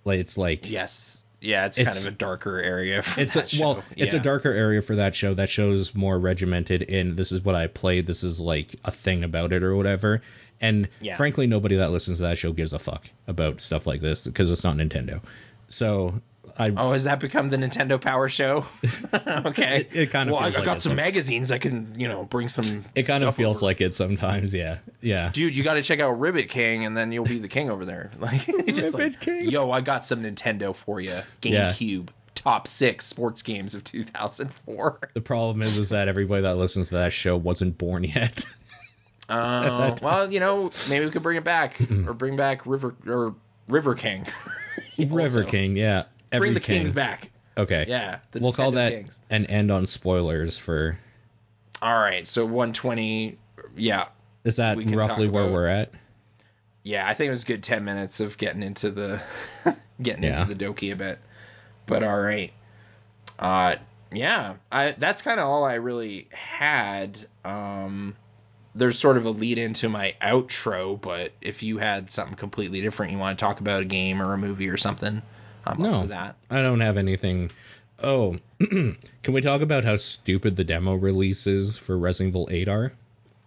like, it's like, Yes. Yeah, it's kind of a darker area for that show. well, it's a darker area for that show. That show's more regimented in, this is what I played, this is like a thing about it or whatever. And frankly, nobody that listens to that show gives a fuck about stuff like this, because it's not Nintendo. So has that become the Nintendo Power Show? Okay. It kind of. Well, feels I like got it some magazines. I can, bring some. It kind of stuff feels over. like it sometimes. Yeah. Yeah. Dude, you got to check out Ribbit King, and then you'll be the king over there. Like, just Ribbit like, King. yo, I got some Nintendo for you. GameCube. Top 6 sports games of 2004. The problem is that everybody that listens to that show wasn't born yet. Well, maybe we could bring it back, or bring back River King. River King, yeah. Bring the Kings back. Okay. Yeah. We'll call Nintendo that Kings. an end on spoilers for. All right. So 120. Yeah. Is that we can roughly talk where about- we're at? Yeah, I think it was a good 10 minutes of getting into the into the Doki a bit. But all right. That's kind of all I really had. There's sort of a lead into my outro, but if you had something completely different, you want to talk about a game or a movie or something, I'm up for that. I don't have anything. Oh, can we talk about how stupid the demo release is for Resident Evil 8 are?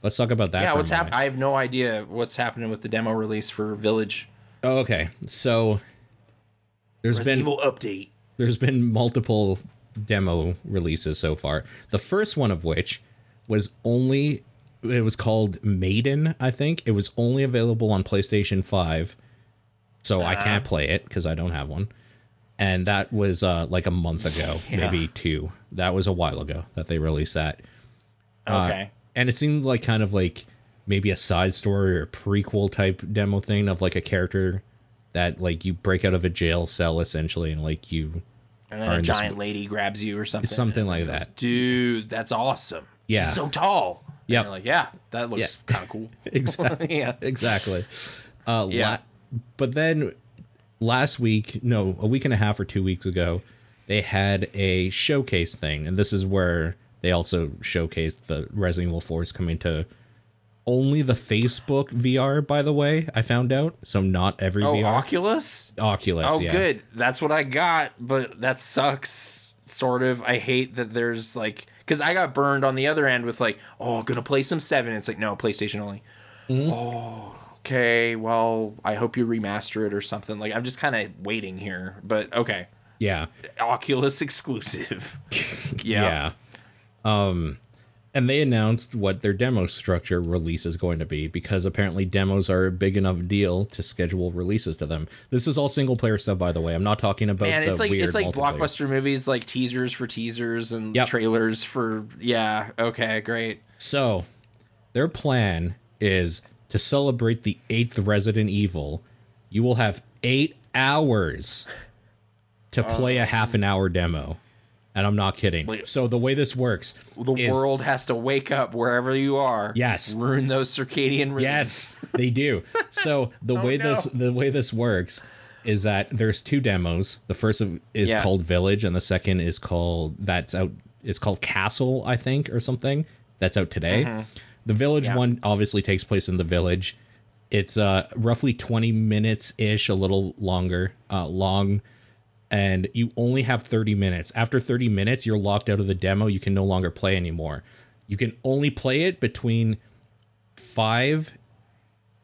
Let's talk about that. Yeah, for what's a moment. happening? I have no idea what's happening with the demo release for Village. Oh, okay. So Resident Evil update. There's been multiple demo releases so far. The first one of which was it was called Maiden, I think. It was only available on PlayStation 5, so I can't play it because I don't have one. And that was like a month ago, maybe 2. That was a while ago that they released that. Okay. And it seemed like kind of like maybe a side story or a prequel type demo thing of like a character that like you break out of a jail cell essentially, and like you and then a giant lady grabs you or something. Something like that. Dude, that's awesome. Yeah. She's so tall. Yeah. You're like, yeah, that looks kind of cool. Exactly. Yeah. Exactly. Yeah. But then a week and a half or 2 weeks ago, they had a showcase thing, and this is where they also showcased the Resident Evil 4 is coming to only the Facebook VR, by the way, I found out. So not every VR. Oculus? Oculus, Oh, yeah. good. That's what I got, but that sucks, sort of. I hate that there's, like... Because I got burned on the other end with, like, I'm going to play some 7. It's like, no, PlayStation only. Mm-hmm. Oh, okay. Well, I hope you remaster it or something. Like, I'm just kind of waiting here. But, okay. Yeah. Oculus exclusive. Yeah. And they announced what their demo structure release is going to be, because apparently demos are a big enough deal to schedule releases to them. This is all single player stuff, by the way. I'm not talking about Man, the it's like weird multiplayer. blockbuster movies, like teasers for teasers and trailers for okay, great. So their plan is to celebrate the 8th Resident Evil. You will have 8 hours to play a half an hour demo. And I'm not kidding. So the way this works, the world has to wake up wherever you are. Yes. Ruin those circadian rhythms. Yes, they do. So the way this works is that there's 2 demos. The first is called Village, and the second is called Castle, I think, or something. That's out today. Mm-hmm. The Village one obviously takes place in the village. It's roughly 20 minutes ish, a little longer, long. And you only have 30 minutes. After 30 minutes, you're locked out of the demo. You can no longer play anymore. You can only play it between 5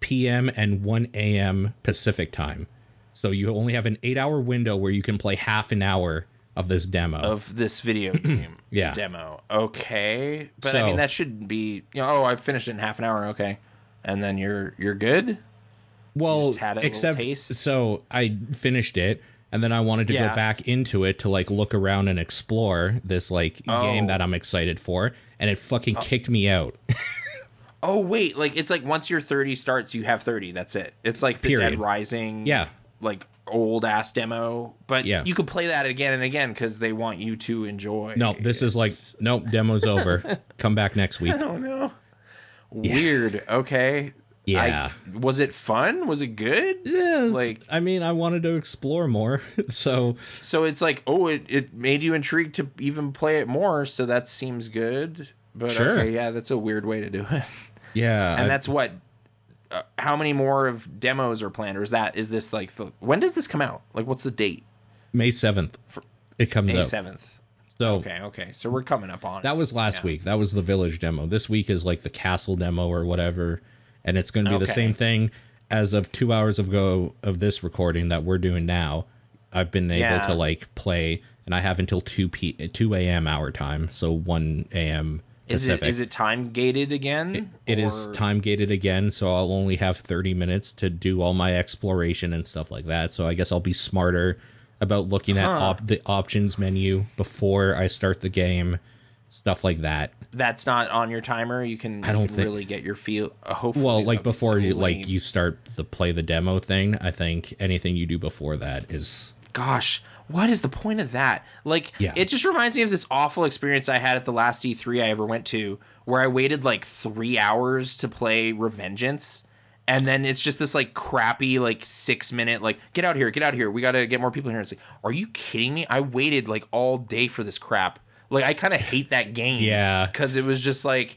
p.m. and 1 a.m. Pacific time. So you only have an 8-hour window where you can play half an hour of this demo. Of this video game demo. Okay. But I mean, that should be, I finished it in half an hour. Okay. And then you're good? Well, just had a except, taste? So I finished it. And then I wanted to go back into it to like look around and explore this like game that I'm excited for, and it fucking kicked me out. Oh wait, like it's like once your 30 starts, you have 30. That's it. It's like the Period. Dead Rising. Yeah. like old ass demo, but Yeah. you could play that again and again because they want you to enjoy. No, this is like, nope, demo's over. Come back next week. I don't know. Weird. Okay. Yeah. Was it fun? Was it good? Yes. Like, I mean, I wanted to explore more, so it's like, oh, it made you intrigued to even play it more, so that seems good. But Sure. okay, yeah, that's a weird way to do it. yeah. And that's what. How many more of demos are planned, or is this like when does this come out? Like, what's the date? May 7th. It comes May out. 7th. So Okay. So we're coming up on it. that was last week. That was the village demo. This week is like the castle demo or whatever, and it's going to be the same thing. As of 2 hours ago of this recording that we're doing now, I've been able to like play, and I have until 2 a.m. our time, so 1 a.m. Pacific. Is it time gated again? It is time gated again, so I'll only have 30 minutes to do all my exploration and stuff like that. So I guess I'll be smarter about looking at the options menu before I start the game, stuff like that. That's not on your timer. You can really get your feel. Hopefully, well, like before you you start the play the demo thing, I think anything you do before that is. Gosh, what is the point of that? Like, It just reminds me of this awful experience I had at the last E3 I ever went to, where I waited like 3 hours to play Revengeance, and then it's just this like crappy like 6 minute like get out here, we gotta get more people here. It's like, are you kidding me? I waited like all day for this crap. Like, I kind of hate that game. Yeah. Because it was just like,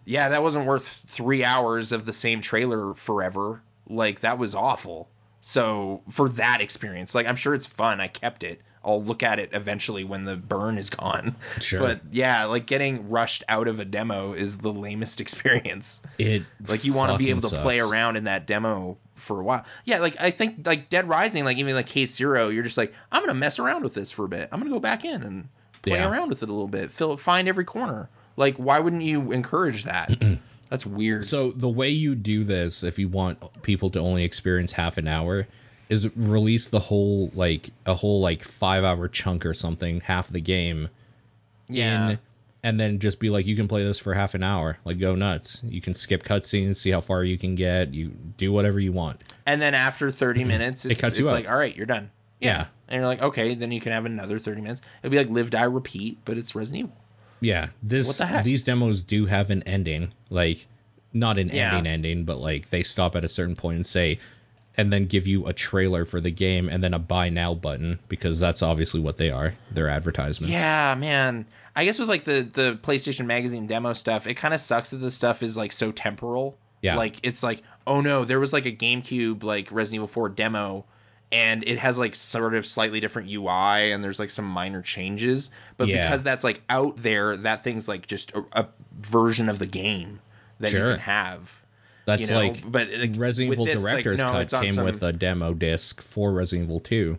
that wasn't worth 3 hours of the same trailer forever. Like, that was awful. So for that experience, like, I'm sure it's fun. I kept it. I'll look at it eventually when the burn is gone. Sure. But yeah, like getting rushed out of a demo is the lamest experience. Like, you want to be able to play around in that demo for a while. Yeah, like I think like Dead Rising, like even like Case Zero, you're just like, I'm gonna mess around with this for a bit. I'm gonna go back in and play around with it a little bit. Find every corner. Like, why wouldn't you encourage that? That's weird. So the way you do this, if you want people to only experience half an hour, is release a whole 5 hour chunk or something, half the game. Yeah. And then just be like, you can play this for half an hour. Like, go nuts. You can skip cutscenes, see how far you can get. You do whatever you want. And then after 30 minutes, it cuts you like, up. all right, you're done. Yeah. And you're like, okay, then you can have another 30 minutes. It'll be like Live, Die, Repeat, but it's Resident Evil. Yeah. What the heck? These demos do have an ending. Like, not an ending, but like they stop at a certain point and say, and then give you a trailer for the game and then a buy now button, because that's obviously what they are. They're advertisements. Yeah, man. I guess with like the PlayStation Magazine demo stuff, it kind of sucks that this stuff is like so temporal. Yeah. Like, it's like, oh no, there was like a GameCube like Resident Evil 4 demo, and it has like sort of slightly different UI and there's like some minor changes, but because that's like out there, that thing's like just a version of the game that you can have. That's like, but Resident Evil Director's Cut came with a demo disc for Resident Evil 2.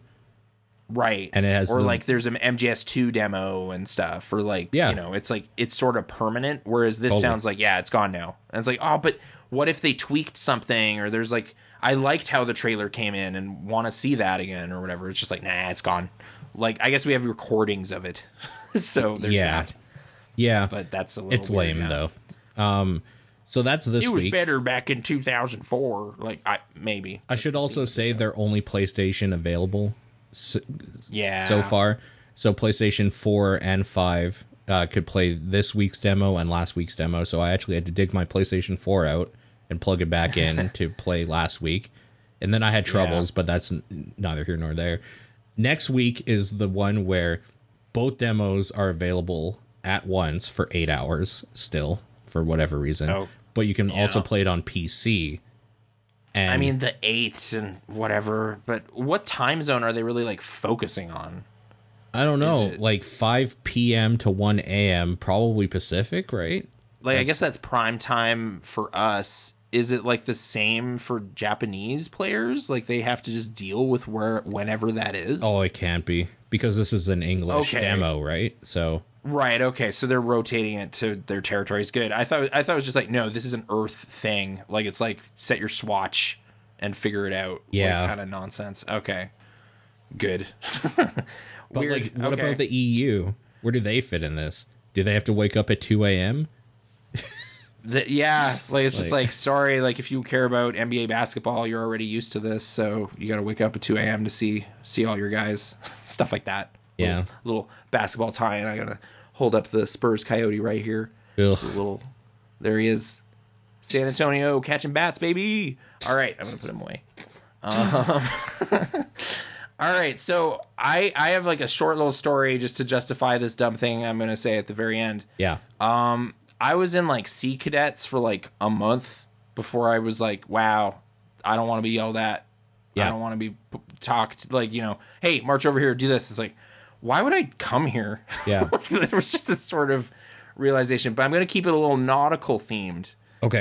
Right. And it has like there's an MGS2 demo and stuff, or like, it's like, it's sort of permanent, whereas this sounds like, it's gone now. And it's like, oh, but what if they tweaked something, or there's like, I liked how the trailer came in and want to see that again or whatever. It's just like, nah, it's gone. Like, I guess we have recordings of it. So there's that. Yeah. But that's a little It's lame though. So that's this week. It was better back in 2004. Like, maybe. I should also say they're only PlayStation available so far. So PlayStation 4 and 5 could play this week's demo and last week's demo. So I actually had to dig my PlayStation 4 out and plug it back in to play last week. And then I had troubles, but that's neither here nor there. Next week is the one where both demos are available at once for 8 hours still, for whatever reason. Oh, but you can also play it on PC. And I mean, the 8 and whatever, but what time zone are they really like focusing on? I don't know, like 5 p.m. to 1 a.m., probably Pacific, right? Like, I guess that's prime time for us. Is it like the same for Japanese players? Like, they have to just deal with whenever that is? Oh, it can't be, because this is an English demo, right? So right, okay, so they're rotating it to their territories. Good. I thought it was just like, no, this is an Earth thing. Like, it's like set your swatch and figure it out. Yeah, like, kind of nonsense. Okay, good. But weird. Like, what about the EU? Where do they fit in this? Do they have to wake up at 2 a.m.? It's just like, sorry, like if you care about NBA basketball, you're already used to this, so you got to wake up at 2 a.m. to see all your guys, stuff like that. Yeah. Little basketball tie-in. I gotta hold up the Spurs Coyote right here. There he is. San Antonio catching bats, baby. All right, I'm gonna put him away. All right, so I have like a short little story just to justify this dumb thing I'm gonna say at the very end. Yeah. I was in like Sea Cadets for like a month before I was like, wow, I don't want to be yelled at. Yeah. I don't want to be talked like, hey, march over here, do this. It's like, why would I come here? Yeah. There was just this sort of realization, but I'm going to keep it a little nautical themed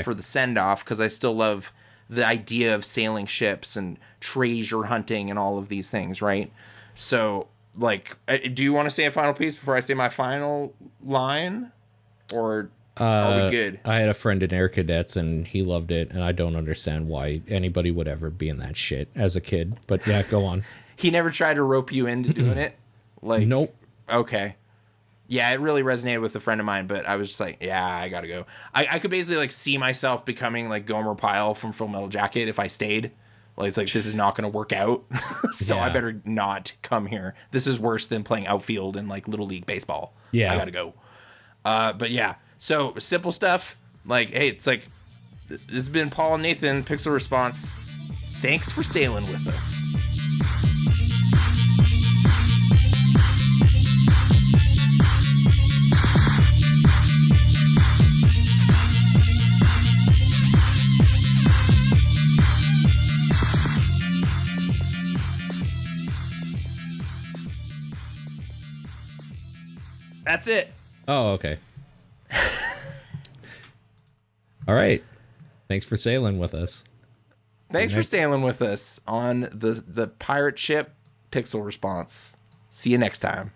for the send off because I still love the idea of sailing ships and treasure hunting and all of these things, right? So, like, do you want to say a final piece before I say my final line? Or are we good? I had a friend in Air Cadets, and he loved it, and I don't understand why anybody would ever be in that shit as a kid. But yeah, go on. He never tried to rope you into doing it? Like, nope. Okay. Yeah, it really resonated with a friend of mine, but I was just like, yeah, I gotta go. I could basically like see myself becoming like Gomer Pyle from Full Metal Jacket if I stayed. Like, it's like, this is not gonna work out, so I better not come here. This is worse than playing outfield in like Little League baseball. Yeah, I gotta go. But yeah, so simple stuff. Like, hey, it's like, this has been Paul and Nathan, Pixel Response. Thanks for sailing with us. That's it. Oh, okay. All right. Thanks for sailing with us. Thanks for sailing with us on the pirate ship Pixel Response. See you next time.